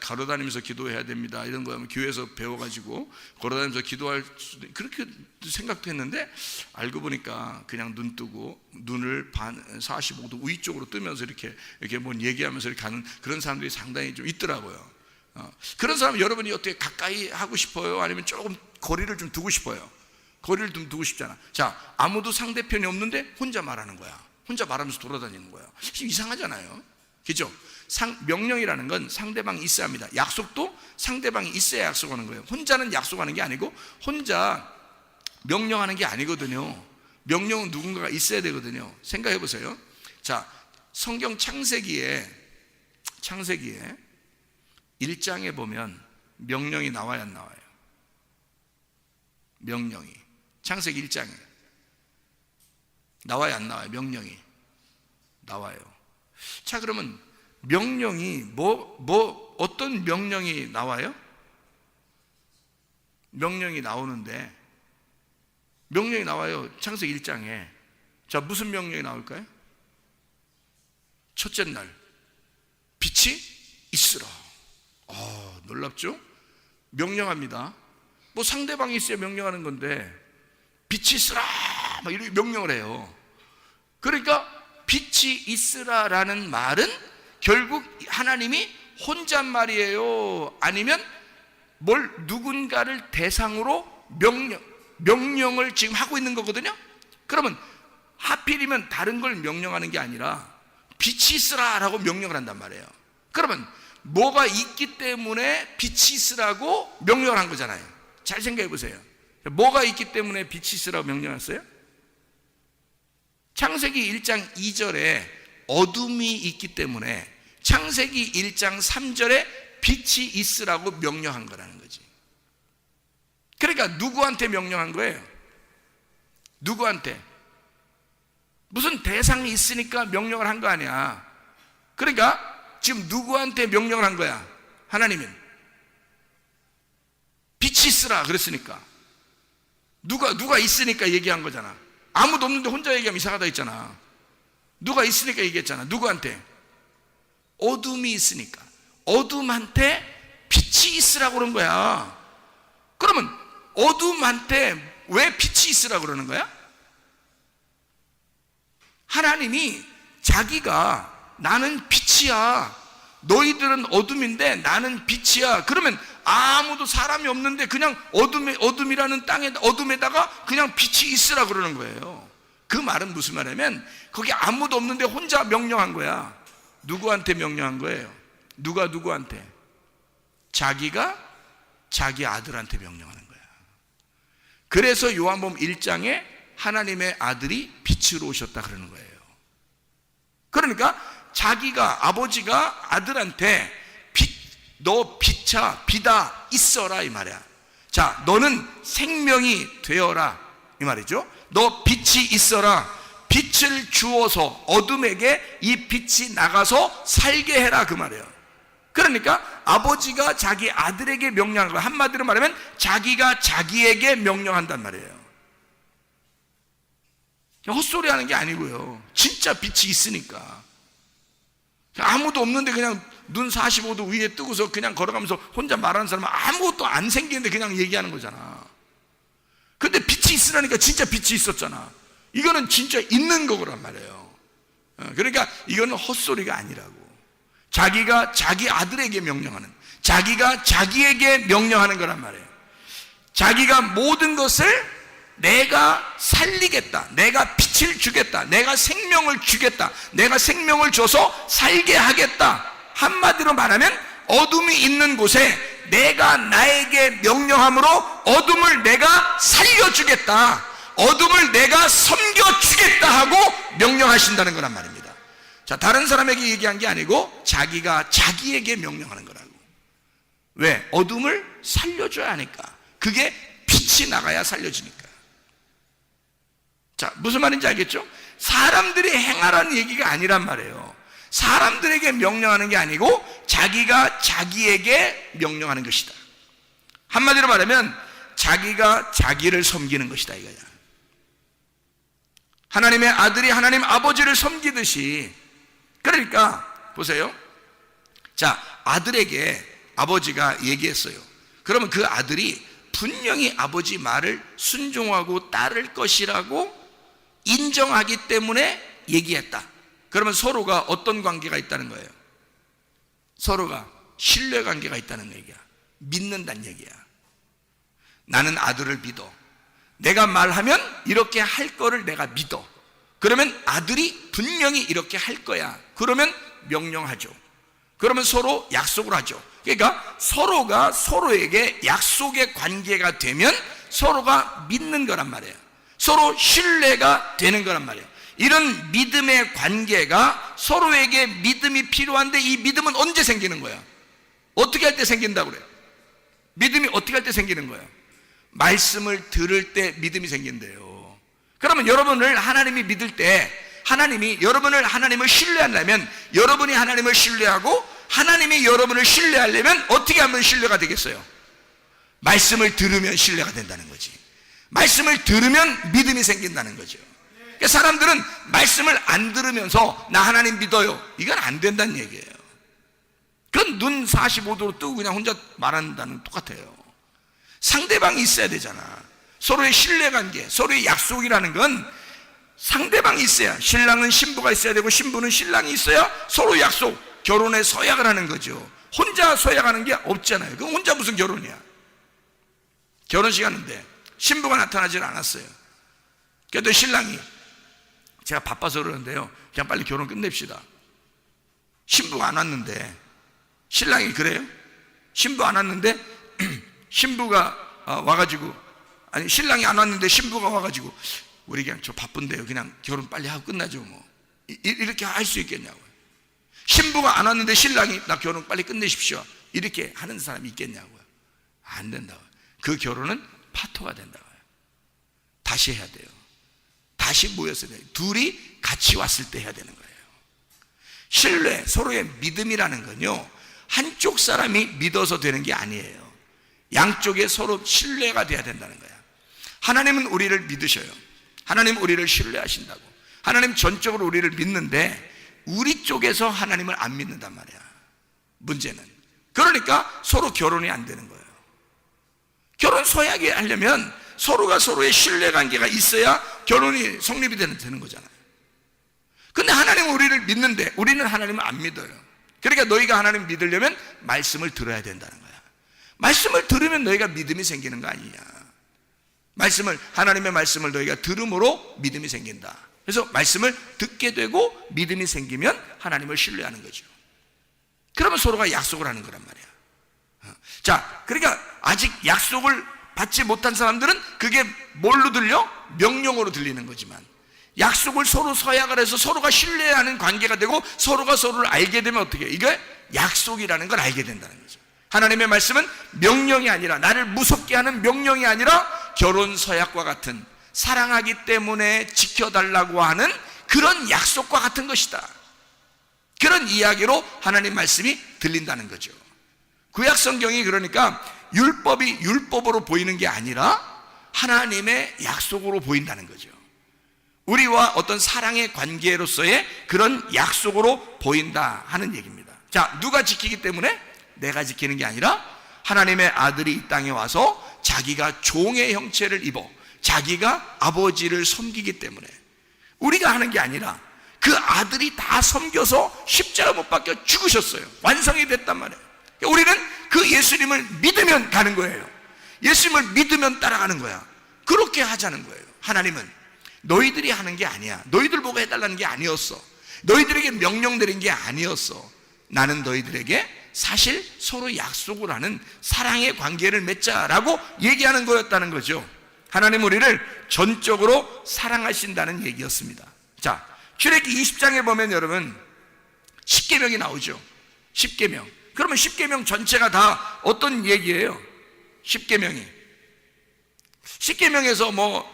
걸어다니면서 기도해야 됩니다 이런 거 하면 교회에서 배워가지고 걸어다니면서 기도할 수도, 그렇게 생각도 했는데 알고 보니까 그냥 눈 뜨고 눈을 45도 위쪽으로 뜨면서 이렇게 뭔 얘기하면서 이렇게 가는 그런 사람들이 상당히 좀 있더라고요. 그런 사람 여러분이 어떻게 가까이 하고 싶어요? 아니면 조금 거리를 좀 두고 싶어요? 거리를 좀 두고 싶잖아. 자, 아무도 상대편이 없는데 혼자 말하는 거야. 혼자 말하면서 돌아다니는 거예요. 이상하잖아요, 그죠? 명령이라는 건 상대방이 있어야 합니다. 약속도 상대방이 있어야 약속하는 거예요. 혼자는 약속하는 게 아니고 혼자 명령하는 게 아니거든요. 명령은 누군가가 있어야 되거든요. 생각해 보세요. 자, 성경 창세기에 1장에 보면 명령이 나와야 안 나와요? 명령이 창세기 1장에 나와야 안 나와요? 명령이 나와요. 자, 그러면 명령이 어떤 명령이 나와요? 명령이 나오는데, 명령이 나와요. 창세기 1장에. 자, 무슨 명령이 나올까요? 첫째 날 빛이 있으라. 놀랍죠? 명령합니다. 뭐 상대방이 있어야 명령하는 건데 빛이 있으라 막 이렇게 명령을 해요. 그러니까 빛이 있으라라는 말은 결국 하나님이 혼잣말이에요? 아니면 누군가를 대상으로 명령을 지금 하고 있는 거거든요. 그러면 하필이면 다른 걸 명령하는 게 아니라 빛이 있으라라고 명령을 한단 말이에요. 그러면 뭐가 있기 때문에 빛이 있으라고 명령을 한 거잖아요. 잘 생각해 보세요. 뭐가 있기 때문에 빛이 있으라고 명령했어요? 창세기 1장 2절에 어둠이 있기 때문에 창세기 1장 3절에 빛이 있으라고 명령한 거라는 거지. 그러니까 누구한테 명령한 거예요? 누구한테? 무슨 대상이 있으니까 명령을 한 거 아니야. 그러니까 지금 누구한테 명령을 한 거야? 하나님은 빛이 있으라 그랬으니까. 누가 있으니까 얘기한 거잖아. 아무도 없는데 혼자 얘기하면 이상하다 했잖아. 누가 있으니까 얘기했잖아. 누구한테? 어둠이 있으니까. 어둠한테 빛이 있으라고 그런 거야. 그러면 어둠한테 왜 빛이 있으라고 그러는 거야? 하나님이 자기가 나는 빛이야, 너희들은 어둠인데 나는 빛이야. 그러면 아무도 사람이 없는데 그냥 어둠이라는 땅에 어둠에다가 그냥 빛이 있으라 그러는 거예요. 그 말은 무슨 말이냐면 거기 아무도 없는데 혼자 명령한 거야. 누구한테 명령한 거예요? 누구한테? 자기가 자기 아들한테 명령하는 거야. 그래서 요한복음 1장에 하나님의 아들이 빛으로 오셨다 그러는 거예요. 그러니까 자기가, 아버지가 아들한테 너 비다 있어라 이 말이야. 자, 너는 생명이 되어라 이 말이죠. 너 빛이 있어라. 빛을 주어서 어둠에게 이 빛이 나가서 살게 해라 그 말이에요. 그러니까 아버지가 자기 아들에게 명령하는 거예요. 한마디로 말하면 자기가 자기에게 명령한단 말이에요. 헛소리 하는 게 아니고요. 진짜 빛이 있으니까. 아무도 없는데 그냥 눈 45도 위에 뜨고서 그냥 걸어가면서 혼자 말하는 사람은 아무것도 안 생기는데 그냥 얘기하는 거잖아. 근데 빛이 있으라니까 진짜 빛이 있었잖아. 이거는 진짜 있는 거란 말이에요. 그러니까 이거는 헛소리가 아니라고. 자기가 자기 아들에게 명령하는, 자기가 자기에게 명령하는 거란 말이에요. 자기가 모든 것을 내가 살리겠다, 내가 빛을 주겠다, 내가 생명을 주겠다, 내가 생명을 줘서 살게 하겠다. 한마디로 말하면 어둠이 있는 곳에 내가 나에게 명령함으로 어둠을 내가 살려주겠다, 어둠을 내가 섬겨주겠다 하고 명령하신다는 거란 말입니다. 자, 다른 사람에게 얘기한 게 아니고 자기가 자기에게 명령하는 거라고. 왜? 어둠을 살려줘야 하니까. 그게 빛이 나가야 살려지니까. 자, 무슨 말인지 알겠죠? 사람들이 행하라는 얘기가 아니란 말이에요. 사람들에게 명령하는 게 아니고 자기가 자기에게 명령하는 것이다. 한마디로 말하면 자기가 자기를 섬기는 것이다 이거야. 하나님의 아들이 하나님 아버지를 섬기듯이. 그러니까 보세요. 자, 아들에게 아버지가 얘기했어요. 그러면 그 아들이 분명히 아버지 말을 순종하고 따를 것이라고 인정하기 때문에 얘기했다. 그러면 서로가 어떤 관계가 있다는 거예요? 서로가 신뢰 관계가 있다는 얘기야. 믿는다는 얘기야. 나는 아들을 믿어. 내가 말하면 이렇게 할 거를 내가 믿어. 그러면 아들이 분명히 이렇게 할 거야. 그러면 명령하죠. 그러면 서로 약속을 하죠. 그러니까 서로가 서로에게 약속의 관계가 되면 서로가 믿는 거란 말이에요. 서로 신뢰가 되는 거란 말이에요. 이런 믿음의 관계가 서로에게 믿음이 필요한데 이 믿음은 언제 생기는 거야? 어떻게 할 때 생긴다고 그래요? 믿음이 어떻게 할 때 생기는 거예요? 말씀을 들을 때 믿음이 생긴대요. 그러면 여러분을 하나님이 믿을 때 하나님이 여러분을 하나님을 신뢰하려면 여러분이 하나님을 신뢰하고 하나님이 여러분을 신뢰하려면 어떻게 하면 신뢰가 되겠어요? 말씀을 들으면 신뢰가 된다는 거지. 말씀을 들으면 믿음이 생긴다는 거죠. 그러니까 사람들은 말씀을 안 들으면서 나 하나님 믿어요, 이건 안 된다는 얘기예요. 그건 눈 45도로 뜨고 그냥 혼자 말한다는 똑같아요. 상대방이 있어야 되잖아. 서로의 신뢰관계, 서로의 약속이라는 건 상대방이 있어야, 신랑은 신부가 있어야 되고 신부는 신랑이 있어야 서로 약속, 결혼에 서약을 하는 거죠. 혼자 서약하는 게 없잖아요. 그럼 혼자 무슨 결혼이야? 결혼식 하는데 신부가 나타나질 않았어요. 그래도 신랑이 제가 바빠서 그러는데요, 그냥 빨리 결혼 끝냅시다. 신부가 안 왔는데 신랑이 그래요? 신부 안 왔는데 신부가 와가지고, 아니 신랑이 안 왔는데 신부가 와가지고 우리 그냥 저 바쁜데요, 그냥 결혼 빨리 하고 끝나죠 뭐, 이렇게 할 수 있겠냐고요. 신부가 안 왔는데 신랑이 나 결혼 빨리 끝내십시오, 이렇게 하는 사람이 있겠냐고요. 안 된다고요. 그 결혼은 파토가 된다고요. 다시 해야 돼요. 다시 모여서 돼요. 둘이 같이 왔을 때 해야 되는 거예요. 신뢰, 서로의 믿음이라는 건요, 한쪽 사람이 믿어서 되는 게 아니에요. 양쪽에 서로 신뢰가 돼야 된다는 거야. 하나님은 우리를 믿으셔요. 하나님은 우리를 신뢰하신다고. 하나님 전적으로 우리를 믿는데 우리 쪽에서 하나님을 안 믿는단 말이야, 문제는. 그러니까 서로 결혼이 안 되는 거예요. 결혼 서약이 하려면 서로가 서로의 신뢰관계가 있어야 결혼이 성립이 되는 거잖아요. 근데 하나님은 우리를 믿는데 우리는 하나님을 안 믿어요. 그러니까 너희가 하나님을 믿으려면 말씀을 들어야 된다는 거야. 말씀을 들으면 너희가 믿음이 생기는 거 아니냐. 하나님의 말씀을 너희가 들음으로 믿음이 생긴다. 그래서 말씀을 듣게 되고 믿음이 생기면 하나님을 신뢰하는 거죠. 그러면 서로가 약속을 하는 거란 말이야. 자, 그러니까 아직 약속을 받지 못한 사람들은 그게 뭘로 들려? 명령으로 들리는 거지만, 약속을 서로 서약을 해서 서로가 신뢰하는 관계가 되고 서로가 서로를 알게 되면 어떻게 해요? 이게 약속이라는 걸 알게 된다는 거죠. 하나님의 말씀은 명령이 아니라, 나를 무섭게 하는 명령이 아니라 결혼 서약과 같은, 사랑하기 때문에 지켜달라고 하는 그런 약속과 같은 것이다. 그런 이야기로 하나님 말씀이 들린다는 거죠. 구약 성경이 그러니까 율법이 율법으로 보이는 게 아니라 하나님의 약속으로 보인다는 거죠. 우리와 어떤 사랑의 관계로서의 그런 약속으로 보인다 하는 얘기입니다. 자, 누가 지키기 때문에? 내가 지키는 게 아니라 하나님의 아들이 이 땅에 와서 자기가 종의 형체를 입어 자기가 아버지를 섬기기 때문에, 우리가 하는 게 아니라 그 아들이 다 섬겨서 십자가 못 박혀 죽으셨어요. 완성이 됐단 말이에요. 우리는 그 예수님을 믿으면 가는 거예요. 예수님을 믿으면 따라가는 거야. 그렇게 하자는 거예요. 하나님은 너희들이 하는 게 아니야. 너희들 보고 해달라는 게 아니었어. 너희들에게 명령 내린 게 아니었어. 나는 너희들에게 사실 서로 약속을 하는 사랑의 관계를 맺자라고 얘기하는 거였다는 거죠. 하나님 우리를 전적으로 사랑하신다는 얘기였습니다. 자, 출애굽기 20장에 보면 여러분 10계명이 나오죠. 10계명. 그러면 10계명 전체가 다 어떤 얘기예요? 10계명이 10계명에서 뭐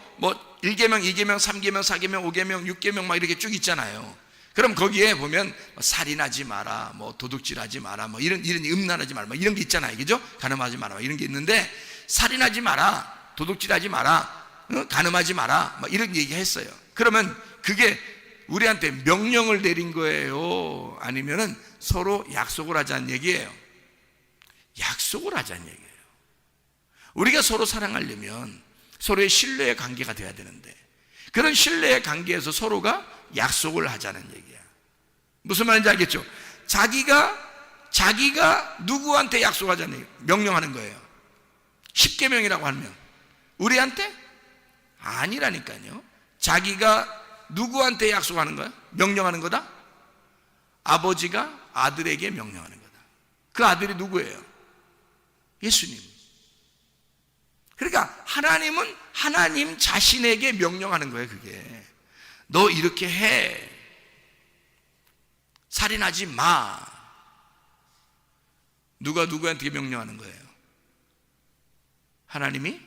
1계명, 2계명, 3계명, 4계명, 5계명, 6계명 막 이렇게 쭉 있잖아요. 그럼 거기에 보면 살인하지 마라, 뭐 도둑질하지 마라, 뭐 이런 음란하지 마라, 뭐 이런 게 있잖아요. 그죠? 간음하지 마라, 뭐 이런 게 있는데, 살인하지 마라, 도둑질하지 마라, 간음하지 마라, 뭐 이런 얘기 했어요. 그러면 그게 우리한테 명령을 내린 거예요? 아니면은 서로 약속을 하자는 얘기예요? 약속을 하자는 얘기예요. 우리가 서로 사랑하려면 서로의 신뢰의 관계가 돼야 되는데, 그런 신뢰의 관계에서 서로가 약속을 하자는 얘기야. 무슨 말인지 알겠죠? 자기가 누구한테 약속하자는 얘기예요. 명령하는 거예요. 10계명이라고 하면 우리한테? 아니라니까요. 자기가 누구한테 약속하는 거야? 명령하는 거다? 아버지가 아들에게 명령하는 거다. 그 아들이 누구예요? 예수님. 그러니까 하나님은 하나님 자신에게 명령하는 거예요. 그게 너 이렇게 해. 살인하지 마. 누가 누구한테 명령하는 거예요? 하나님이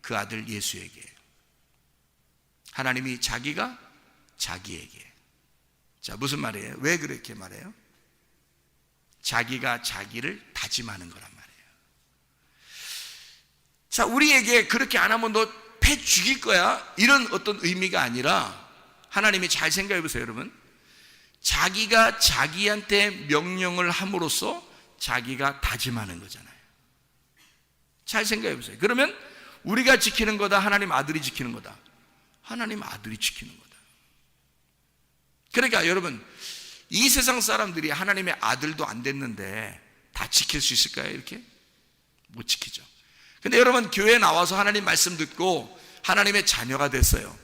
그 아들 예수에게, 하나님이 자기가 자기에게. 자, 무슨 말이에요? 왜 그렇게 말해요? 자기가 자기를 다짐하는 거란 말이에요. 자, 우리에게 그렇게 안 하면 너 패 죽일 거야, 이런 어떤 의미가 아니라, 하나님이 잘 생각해 보세요, 여러분. 자기가 자기한테 명령을 함으로써 자기가 다짐하는 거잖아요. 잘 생각해 보세요. 그러면 우리가 지키는 거다, 하나님 아들이 지키는 거다? 하나님 아들이 지키는 거다. 그러니까 여러분, 이 세상 사람들이 하나님의 아들도 안 됐는데 다 지킬 수 있을까요? 이렇게? 못 지키죠. 근데 여러분, 교회에 나와서 하나님 말씀 듣고 하나님의 자녀가 됐어요.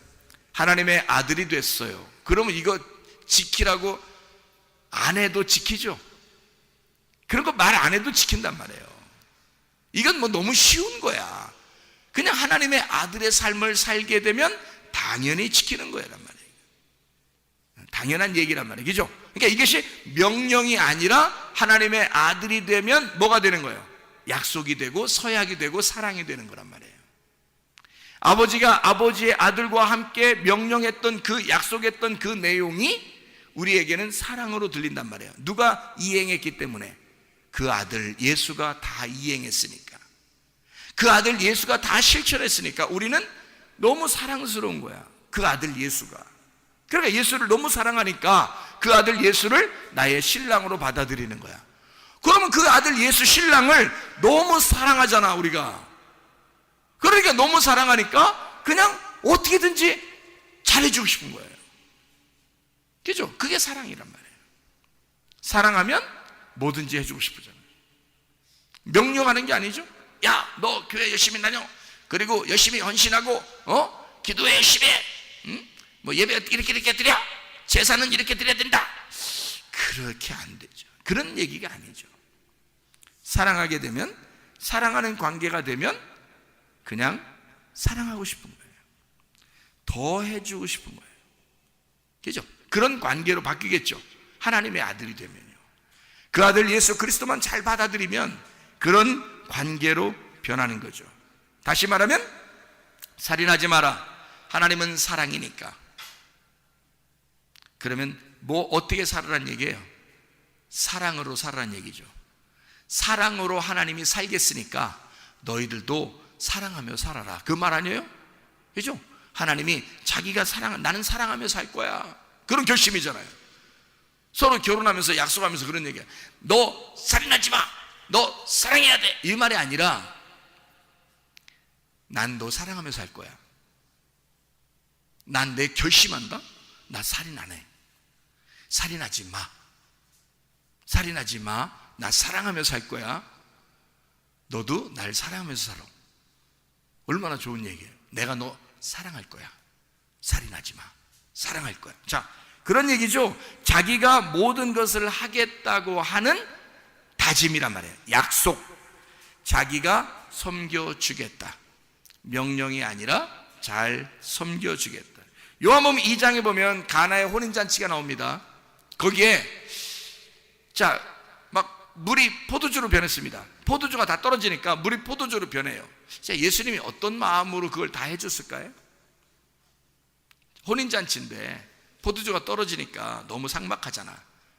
하나님의 아들이 됐어요. 그러면 이거 지키라고 안 해도 지키죠. 그런 거 말 안 해도 지킨단 말이에요. 이건 뭐 너무 쉬운 거야. 그냥 하나님의 아들의 삶을 살게 되면 당연히 지키는 거란 말이에요. 당연한 얘기란 말이에요. 그죠? 그러니까 이것이 명령이 아니라 하나님의 아들이 되면 뭐가 되는 거예요? 약속이 되고 서약이 되고 사랑이 되는 거란 말이에요. 아버지가 아버지의 아들과 함께 명령했던 그 약속했던 그 내용이 우리에게는 사랑으로 들린단 말이에요. 누가 이행했기 때문에? 그 아들 예수가 다 이행했으니까, 그 아들 예수가 다 실천했으니까 우리는 너무 사랑스러운 거야, 그 아들 예수가. 그러니까 예수를 너무 사랑하니까 그 아들 예수를 나의 신랑으로 받아들이는 거야. 그러면 그 아들 예수 신랑을 너무 사랑하잖아, 우리가. 그러니까 너무 사랑하니까 그냥 어떻게든지 잘해주고 싶은 거예요. 그죠? 그게 사랑이란 말이에요. 사랑하면 뭐든지 해주고 싶으잖아요. 명령하는 게 아니죠. 야, 너 교회 열심히 다녀. 그리고 열심히 헌신하고, 기도회 열심히 해. 뭐 예배 이렇게 드려. 제사는 이렇게 드려야 된다. 그렇게 안 되죠. 그런 얘기가 아니죠. 사랑하게 되면, 사랑하는 관계가 되면 그냥 사랑하고 싶은 거예요. 더 해주고 싶은 거예요. 그죠? 그런 관계로 바뀌겠죠. 하나님의 아들이 되면요. 그 아들 예수 그리스도만 잘 받아들이면 그런 관계로 변하는 거죠. 다시 말하면 살인하지 마라. 하나님은 사랑이니까. 그러면 뭐 어떻게 살아란 얘기예요? 사랑으로 살아란 얘기죠. 사랑으로 하나님이 살겠으니까 너희들도 사랑하며 살아라. 그 말 아니에요? 그죠? 하나님이 자기가 나는 사랑하며 살 거야. 그런 결심이잖아요. 서로 결혼하면서 약속하면서 그런 얘기야. 너 살인하지 마. 너 사랑해야 돼. 이 말이 아니라 난 너 사랑하며 살 거야. 난 내 결심한다. 나 살인 안 해. 살인하지 마. 살인하지 마. 나 사랑하며 살 거야. 너도 날 사랑하면서 살아. 얼마나 좋은 얘기예요. 내가 너 사랑할 거야. 살인하지 마. 사랑할 거야. 자, 그런 얘기죠. 자기가 모든 것을 하겠다고 하는 다짐이란 말이에요. 약속. 자기가 섬겨주겠다. 명령이 아니라 잘 섬겨주겠다. 요한복음 2장에 보면 가나의 혼인잔치가 나옵니다. 거기에 막 물이 포도주로 변했습니다. 포도주가 다 떨어지니까 물이 포도주로 변해요. 예수님이 어떤 마음으로 그걸 다 해줬을까요? 혼인잔치인데 포도주가 떨어지니까 너무 삭막하잖아.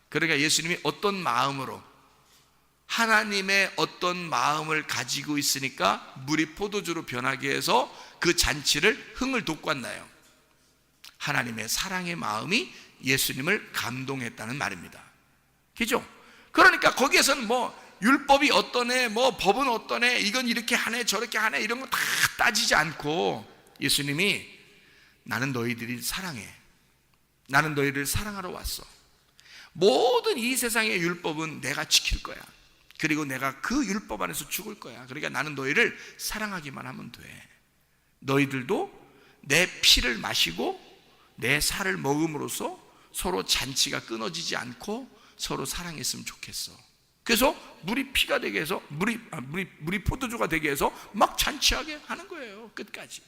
그러니까 예수님이 어떤 마음으로, 하나님의 어떤 마음을 가지고 있으니까 물이 포도주로 변하게 해서 그 잔치를 흥을 돋고 왔나요? 하나님의 사랑의 마음이 예수님을 감동했다는 말입니다. 그죠? 그러니까 거기에서는 뭐 율법이 어떠네, 뭐 법은 어떠네, 이건 이렇게 하네 저렇게 하네 이런 거 다 따지지 않고 예수님이 나는 너희들이 사랑해. 나는 너희를 사랑하러 왔어. 모든 이 세상의 율법은 내가 지킬 거야. 그리고 내가 그 율법 안에서 죽을 거야. 그러니까 나는 너희를 사랑하기만 하면 돼. 너희들도 내 피를 마시고 내 살을 먹음으로써 서로 잔치가 끊어지지 않고 서로 사랑했으면 좋겠어. 그래서 물이 피가 되게 해서 물이 포도주가 되게 해서 막 잔치하게 하는 거예요. 끝까지.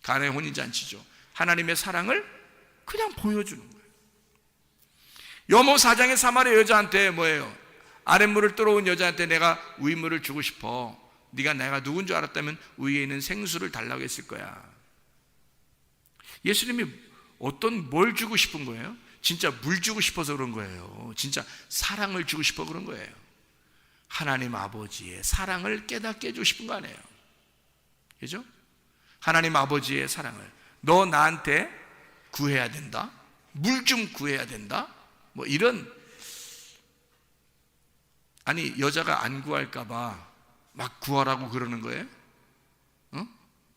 가나의 혼인잔치죠. 하나님의 사랑을 그냥 보여주는 거예요. 요모 4장의 사마리아 여자한테 뭐예요? 아랫물을 들어온 여자한테 내가 우유물을 주고 싶어. 네가 내가 누군 줄 알았다면 위에 있는 생수를 달라고 했을 거야. 예수님이 뭘 주고 싶은 거예요? 진짜 물 주고 싶어서 그런 거예요. 진짜 사랑을 주고 싶어 그런 거예요. 하나님 아버지의 사랑을 깨닫게 해주고 싶은 거 아니에요. 그죠? 하나님 아버지의 사랑을 너 나한테 구해야 된다, 물 좀 구해야 된다, 뭐 이런. 아니 여자가 안 구할까 봐 막 구하라고 그러는 거예요?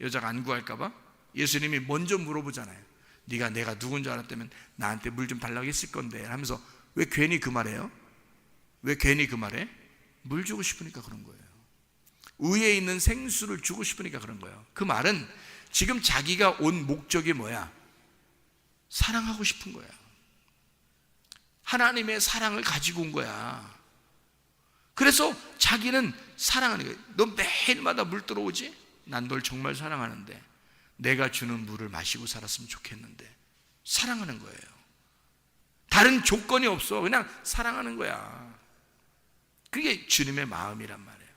여자가 안 구할까 봐? 예수님이 먼저 물어보잖아요. 네가 내가 누군 줄 알았다면 나한테 물 좀 달라고 했을 건데 하면서 왜 괜히 그 말해요? 왜 괜히 그 말해? 물 주고 싶으니까 그런 거예요. 위에 있는 생수를 주고 싶으니까 그런 거예요. 그 말은 지금 자기가 온 목적이 뭐야? 사랑하고 싶은 거야. 하나님의 사랑을 가지고 온 거야. 그래서 자기는 사랑하는 거예요. 너 매일마다 물 들어오지? 난 널 정말 사랑하는데 내가 주는 물을 마시고 살았으면 좋겠는데. 사랑하는 거예요. 다른 조건이 없어. 그냥 사랑하는 거야. 그게 주님의 마음이란 말이에요.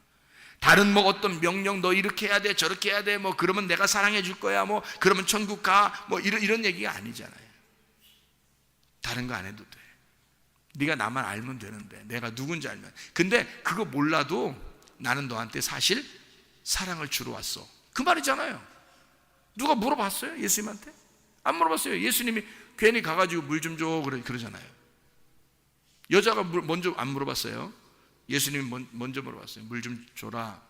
다른 뭐 어떤 명령, 너 이렇게 해야 돼, 저렇게 해야 돼, 뭐 그러면 내가 사랑해 줄 거야, 뭐 그러면 천국 가, 뭐 이런 얘기가 아니잖아요. 다른 거 안 해도 돼. 네가 나만 알면 되는데, 내가 누군지 알면. 근데 그거 몰라도 나는 너한테 사실 사랑을 주러 왔어. 그 말이잖아요. 누가 물어봤어요? 예수님한테? 안 물어봤어요. 예수님이 괜히 가가지고 물 좀 줘 그러잖아요. 여자가 먼저 안 물어봤어요. 예수님이 먼저 물어봤어요. 물 좀 줘라.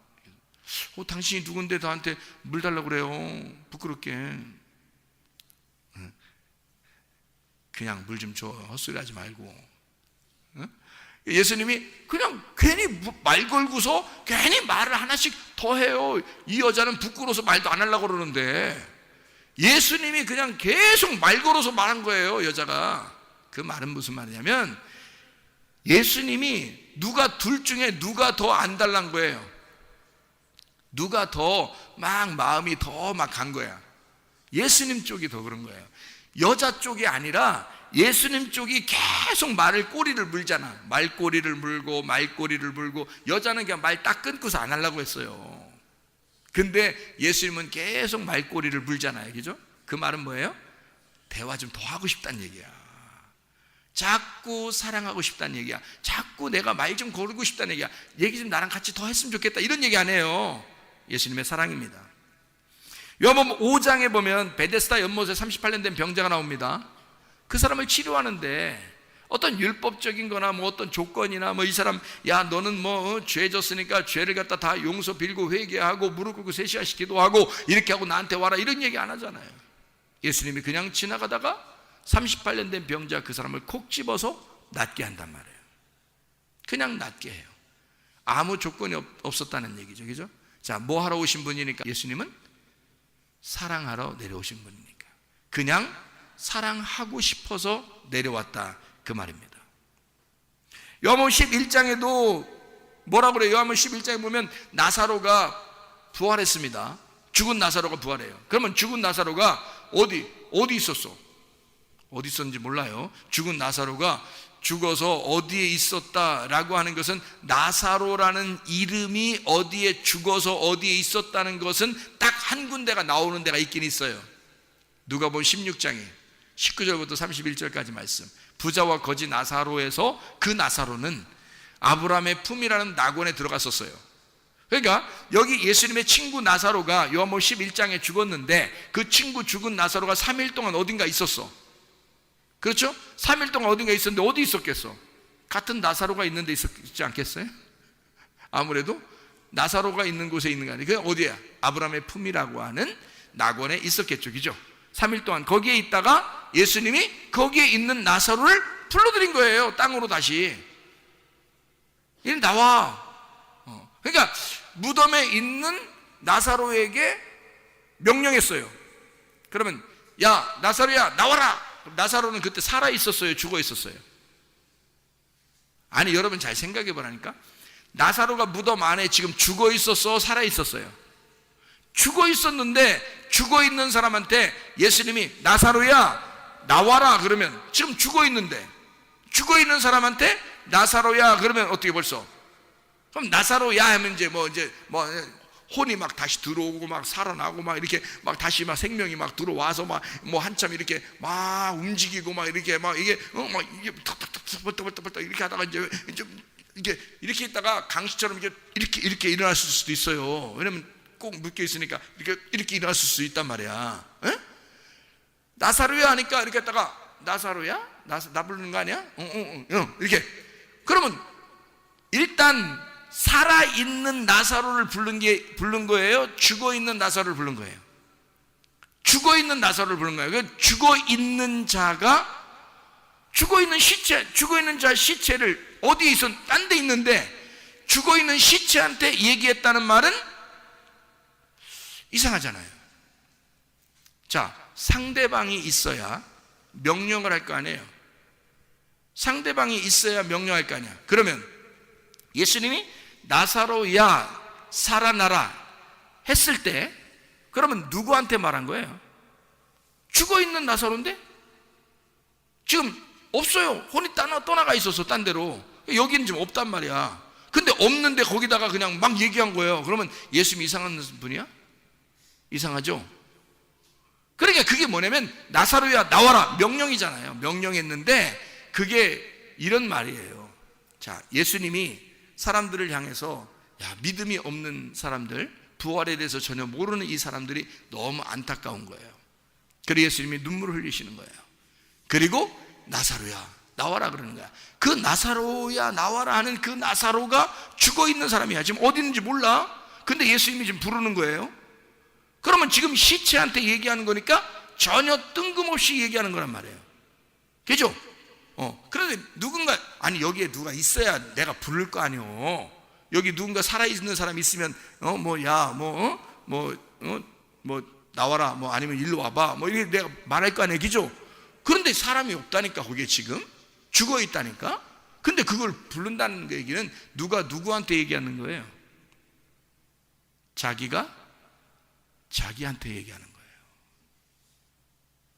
당신이 누군데 너한테 물 달라고 그래요? 부끄럽게. 그냥 물 좀 줘. 헛소리 하지 말고. 예수님이 그냥 괜히 말 걸고서 괜히 말을 하나씩 더 해요. 이 여자는 부끄러워서 말도 안 하려고 그러는데 예수님이 그냥 계속 말 걸어서 말한 거예요. 여자가. 그 말은 무슨 말이냐면 예수님이 둘 중에 누가 더 안 달란 거예요. 누가 더 막 마음이 더 막 간 거야. 예수님 쪽이 더 그런 거예요. 여자 쪽이 아니라 예수님 쪽이 계속 꼬리를 물잖아. 말꼬리를 물고 여자는 그냥 말 딱 끊고서 안 하려고 했어요. 근데 예수님은 계속 말꼬리를 물잖아요. 그죠? 그 말은 뭐예요? 대화 좀 더 하고 싶다는 얘기야. 자꾸 사랑하고 싶다는 얘기야. 자꾸 내가 말 좀 걸고 싶다는 얘기야. 얘기 좀 나랑 같이 더 했으면 좋겠다, 이런 얘기 안 해요. 예수님의 사랑입니다. 요한복음 5장에 보면 베데스다 연못에 38년 된 병자가 나옵니다. 그 사람을 치료하는데 어떤 율법적인 거나 뭐 어떤 조건이나 뭐 이 사람, 야 너는 뭐 죄 졌으니까 죄를 갖다 다 용서 빌고 회개하고 무릎 꿇고 3시간씩 기도하고 이렇게 하고 나한테 와라, 이런 얘기 안 하잖아요. 예수님이 그냥 지나가다가 38년 된 병자 그 사람을 콕 집어서 낫게 한단 말이에요. 그냥 낫게 해요. 아무 조건이 없었다는 얘기죠. 그죠? 자, 뭐 하러 오신 분이니까? 예수님은 사랑하러 내려오신 분이니까 그냥 사랑하고 싶어서 내려왔다, 그 말입니다. 요한복음 11장에도 뭐라고 그래요? 요한복음 11장에 보면 나사로가 부활했습니다. 죽은 나사로가 부활해요. 그러면 죽은 나사로가 어디 있었어? 어디 있었는지 몰라요. 죽은 나사로가 죽어서 어디에 있었다라고 하는 것은, 나사로라는 이름이 어디에 죽어서 어디에 있었다는 것은 딱 한 군데가 나오는 데가 있긴 있어요. 누가복음 16장에 19절부터 31절까지 말씀. 부자와 거지 나사로에서 그 나사로는 아브라함의 품이라는 낙원에 들어갔었어요. 그러니까 여기 예수님의 친구 나사로가 요한복음 11장에 죽었는데 그 친구 죽은 나사로가 3일 동안 어딘가 있었어. 그렇죠? 3일 동안 어딘가 있었는데 어디 있었겠어? 같은 나사로가 있는 데 있었지 않겠어요? 아무래도 나사로가 있는 곳에 있는 거 아니에요. 그게 어디야? 아브라함의 품이라고 하는 낙원에 있었겠죠. 그죠? 3일 동안 거기에 있다가 예수님이 거기에 있는 나사로를 불러들인 거예요. 땅으로 다시. 일 나와. 그러니까 무덤에 있는 나사로에게 명령했어요. 그러면 야 나사로야 나와라. 나사로는 그때 살아 있었어요? 죽어 있었어요? 아니 여러분 잘 생각해 보라니까. 나사로가 무덤 안에 지금 죽어 있었어? 살아 있었어요? 죽어 있었는데 죽어 있는 사람한테 예수님이 나사로야 나와라 그러면, 지금 죽어 있는데 죽어 있는 사람한테 나사로야 그러면 어떻게 벌써, 그럼 나사로야 하면 이제 뭐 혼이 막 다시 들어오고 막 살아나고 막 이렇게 막 다시 막 생명이 막 들어와서 막 뭐 한참 이렇게 막 움직이고 막 이렇게 막 이게 막 이게 탁탁탁 벌떡벌떡 이렇게 하다가 이제 이렇게 있다가 강시처럼 이렇게 일어났을 수도 있어요. 왜냐면 꼭 묶여 있으니까 이렇게 일어났을 수 있단 말이야. 에? 나사로야 하니까 이렇게 했다가 나사로야? 나 부르는 거 아니야? 이렇게. 그러면 일단 살아있는 나사로를 부른 거예요? 죽어있는 나사로를 부른 거예요? 죽어있는 나사로를 부른 거예요. 죽어있는 자가, 죽어있는 자 시체를 어디에 있어? 딴 데 있는데 죽어있는 시체한테 얘기했다는 말은 이상하잖아요. 자, 상대방이 있어야 명령을 할 거 아니에요. 상대방이 있어야 명령할 거 아니야. 그러면 예수님이 나사로야 살아나라 했을 때 그러면 누구한테 말한 거예요? 죽어있는 나사로인데 지금 없어요. 혼이 떠나가 있어서 딴 데로, 여기는 지금 없단 말이야. 근데 없는데 거기다가 그냥 막 얘기한 거예요. 그러면 예수님이 이상한 분이야? 이상하죠? 그러니까 그게 뭐냐면 나사로야 나와라 명령이잖아요. 명령했는데 그게 이런 말이에요. 자, 예수님이 사람들을 향해서 믿음이 없는 사람들, 부활에 대해서 전혀 모르는 이 사람들이 너무 안타까운 거예요. 그래서 예수님이 눈물을 흘리시는 거예요. 그리고 나사로야 나와라 그러는 거야. 그 나사로야 나와라 하는 그 나사로가 죽어있는 사람이야. 지금 어디 있는지 몰라. 근데 예수님이 지금 부르는 거예요. 그러면 지금 시체한테 얘기하는 거니까 전혀 뜬금없이 얘기하는 거란 말이에요. 그죠? 그런데 누군가, 아니 여기에 누가 있어야 내가 부를 거 아니오. 여기 누군가 살아있는 사람이 있으면 나와라 뭐 아니면 일로 와봐 뭐 이렇게 내가 말할 거 아니에요. 그죠? 그런데 사람이 없다니까, 거기에 지금 죽어 있다니까. 근데 그걸 부른다는 얘기는 누가 누구한테 얘기하는 거예요? 자기가 자기한테 얘기하는 거예요.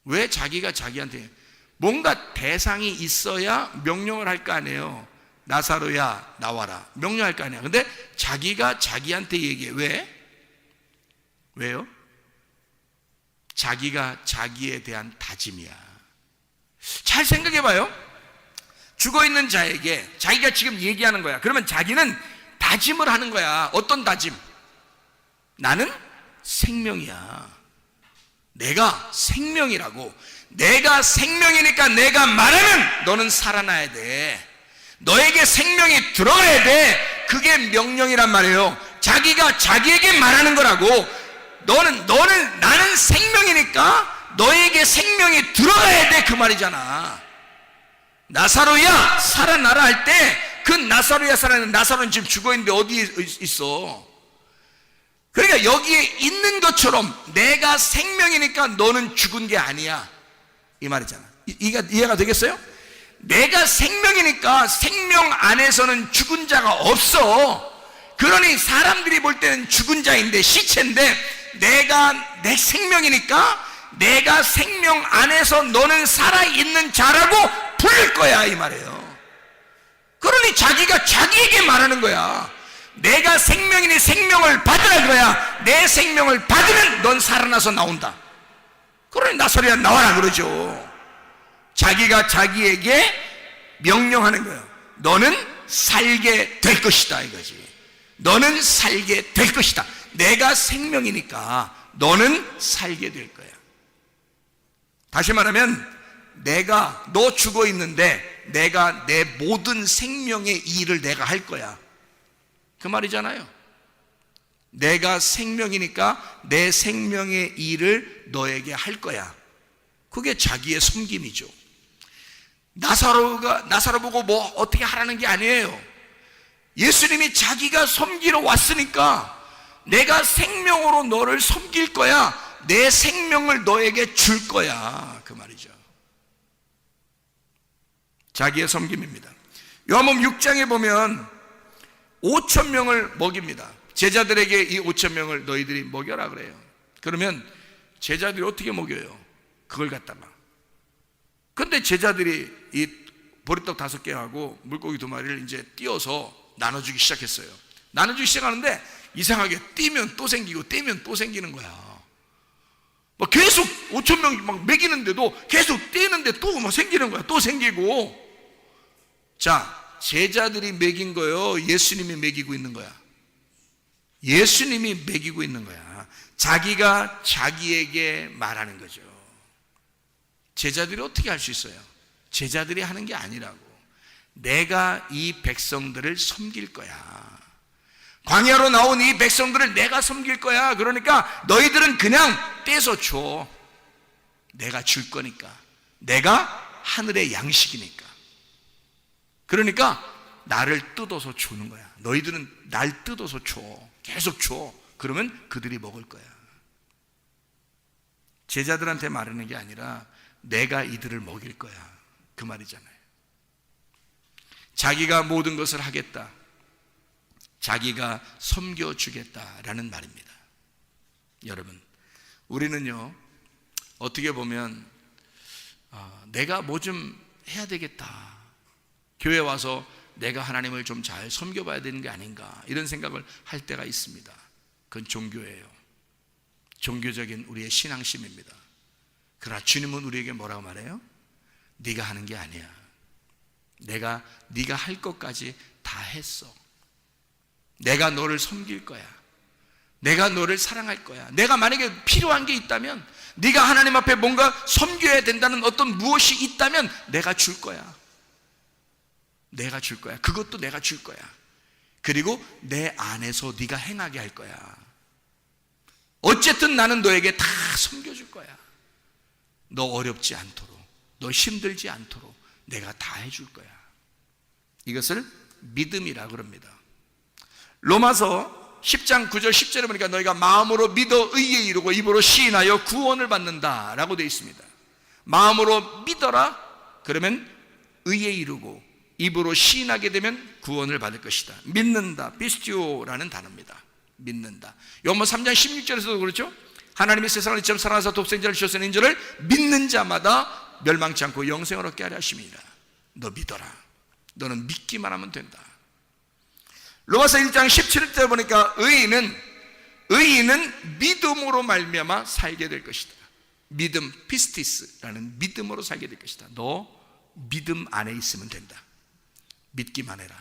왜 자기가 자기한테? 뭔가 대상이 있어야 명령을 할 거 아니에요. 나사로야 나와라 명령할 거 아니야. 근데 자기가 자기한테 얘기해. 왜요? 자기가 자기에 대한 다짐이야. 잘 생각해 봐요. 죽어있는 자에게 자기가 지금 얘기하는 거야. 그러면 자기는 다짐을 하는 거야. 어떤 다짐? 나는 생명이야. 내가 생명이라고. 내가 생명이니까 내가 말하면 너는 살아나야 돼. 너에게 생명이 들어가야 돼. 그게 명령이란 말이에요. 자기가 자기에게 말하는 거라고. 나는 생명이니까 너에게 생명이 들어가야 돼, 그 말이잖아. 나사로야 살아나라 할 때 그 나사로야 살아나는, 나사로는 지금 죽어있는데 어디에 있어? 그러니까 여기에 있는 것처럼 내가 생명이니까 너는 죽은 게 아니야, 이 말이잖아. 이해가 되겠어요? 내가 생명이니까 생명 안에서는 죽은 자가 없어. 그러니 사람들이 볼 때는 죽은 자인데, 시체인데, 내 생명이니까 내가 생명 안에서 너는 살아있는 자라고 부를 거야, 이 말이에요. 그러니 자기가 자기에게 말하는 거야. 내가 생명이니 생명을 받으라 그거야. 내 생명을 받으면 넌 살아나서 나온다. 그러니 나사로야 나와라 그러죠. 자기가 자기에게 명령하는 거예요. 너는 살게 될 것이다, 이거지. 너는 살게 될 것이다. 내가 생명이니까 너는 살게 될 거야. 다시 말하면 너 죽어 있는데 내가 내 모든 생명의 일을 내가 할 거야, 그 말이잖아요. 내가 생명이니까 내 생명의 일을 너에게 할 거야. 그게 자기의 섬김이죠. 나사로 보고 뭐 어떻게 하라는 게 아니에요. 예수님이 자기가 섬기러 왔으니까 내가 생명으로 너를 섬길 거야. 내 생명을 너에게 줄 거야, 그 말이죠. 자기의 섬김입니다. 요한복음 6장에 보면 5,000명을 먹입니다. 제자들에게 이 5,000명을 너희들이 먹여라 그래요. 그러면 제자들이 어떻게 먹여요? 그걸 갖다가. 근데 제자들이 이 보리떡 5개하고 물고기 2마리를 이제 띄어서 나눠주기 시작했어요. 나눠주기 시작하는데 이상하게 띄면 또 생기고 띄면 또 생기는 거야. 막 계속 5,000명 막 먹이는데도 계속 띄는데 또 막 생기는 거야. 또 생기고. 자, 제자들이 먹인 거요, 예수님이 먹이고 있는 거야. 예수님이 먹이고 있는 거야. 자기가 자기에게 말하는 거죠. 제자들이 어떻게 할 수 있어요? 제자들이 하는 게 아니라고. 내가 이 백성들을 섬길 거야. 광야로 나온 이 백성들을 내가 섬길 거야. 그러니까 너희들은 그냥 떼서 줘. 내가 줄 거니까. 내가 하늘의 양식이니까. 그러니까 나를 뜯어서 주는 거야. 너희들은 날 뜯어서 줘. 계속 줘. 그러면 그들이 먹을 거야. 제자들한테 말하는 게 아니라 내가 이들을 먹일 거야. 그 말이잖아요. 자기가 모든 것을 하겠다. 자기가 섬겨주겠다라는 말입니다. 여러분, 우리는요, 어떻게 보면 내가 뭐 좀 해야 되겠다, 교회 와서 내가 하나님을 좀 잘 섬겨봐야 되는 게 아닌가, 이런 생각을 할 때가 있습니다. 그건 종교예요. 종교적인 우리의 신앙심입니다. 그러나 주님은 우리에게 뭐라고 말해요? 네가 하는 게 아니야. 네가 할 것까지 다 했어. 내가 너를 섬길 거야. 내가 너를 사랑할 거야. 내가 만약에 필요한 게 있다면, 네가 하나님 앞에 뭔가 섬겨야 된다는 어떤 무엇이 있다면 내가 줄 거야. 내가 줄 거야. 그것도 내가 줄 거야. 그리고 내 안에서 네가 행하게 할 거야. 어쨌든 나는 너에게 다 섬겨줄 거야. 너 어렵지 않도록, 너 힘들지 않도록 내가 다 해줄 거야. 이것을 믿음이라 그럽니다. 로마서 10장 9절 10절에 보니까 너희가 마음으로 믿어 의에 이르고 입으로 시인하여 구원을 받는다 라고 되어 있습니다. 마음으로 믿어라, 그러면 의에 이르고 입으로 시인하게 되면 구원을 받을 것이다. 믿는다, 피스티오라는 단어입니다. 믿는다. 요한복음 3장 16절에서도 그렇죠. 하나님이 세상을 이처럼 사랑하사 독생자를 주셨으니 인자를 믿는 자마다 멸망치 않고 영생을 얻게 하려 하심이라. 너 믿어라. 너는 믿기만 하면 된다. 로마서 1장 17절 보니까 의인은 믿음으로 말미암아 살게 될 것이다. 믿음, 피스티스라는 믿음으로 살게 될 것이다. 너 믿음 안에 있으면 된다. 믿기만 해라.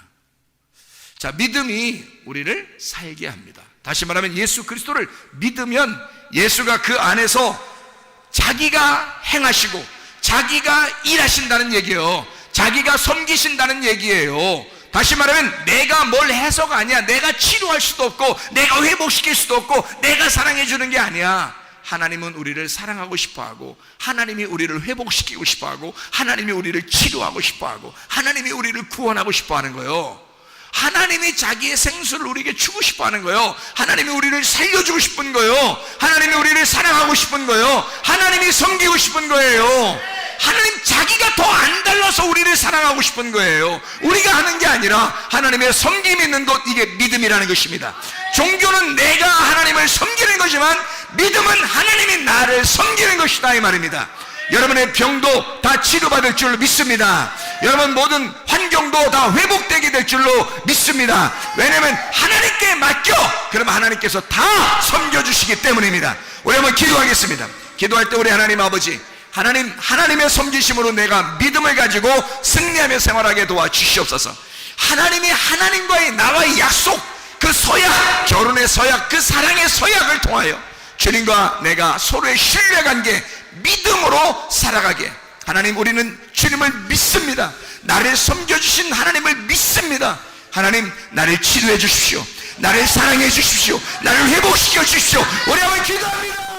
자, 믿음이 우리를 살게 합니다. 다시 말하면 예수 그리스도를 믿으면 예수가 그 안에서 자기가 행하시고 자기가 일하신다는 얘기예요. 자기가 섬기신다는 얘기예요. 다시 말하면 내가 뭘 해서가 아니야. 내가 치료할 수도 없고 내가 회복시킬 수도 없고 내가 사랑해 주는 게 아니야. 하나님은 우리를 사랑하고 싶어하고 하나님이 우리를 회복시키고 싶어하고 하나님이 우리를 치료하고 싶어하고 하나님이 우리를 구원하고 싶어하는 거예요. 하나님이 자기의 생수를 우리에게 주고 싶어하는 거예요. 하나님이 우리를 살려주고 싶은 거예요. 하나님이 우리를 사랑하고 싶은 거예요. 하나님이 섬기고 싶은 거예요. 하나님 자기가 더 안 달라서 우리를 사랑하고 싶은 거예요. 우리가 하는 게 아니라 하나님의 섬김이 있는 것, 이게 믿음이라는 것입니다. 종교는 내가 하나님을 섬기는 거지만 믿음은 하나님이 나를 섬기는 것이다, 이 말입니다. 여러분의 병도 다 치료받을 줄로 믿습니다. 여러분 모든 환경도 다 회복되게 될 줄로 믿습니다. 왜냐하면 하나님께 맡겨, 그러면 하나님께서 다 섬겨주시기 때문입니다. 우리 한번 기도하겠습니다. 기도할 때 우리 하나님 아버지, 하나님의 섬기심으로 내가 믿음을 가지고 승리하며 생활하게 도와주시옵소서. 하나님이 하나님과의 나와의 약속, 그 서약, 결혼의 서약, 그 사랑의 서약을 통하여 주님과 내가 서로의 신뢰관계, 믿음으로 살아가게. 하나님, 우리는 주님을 믿습니다. 나를 섬겨주신 하나님을 믿습니다. 하나님, 나를 치료해 주십시오. 나를 사랑해 주십시오. 나를 회복시켜 주십시오. 우리 한번 기도합니다.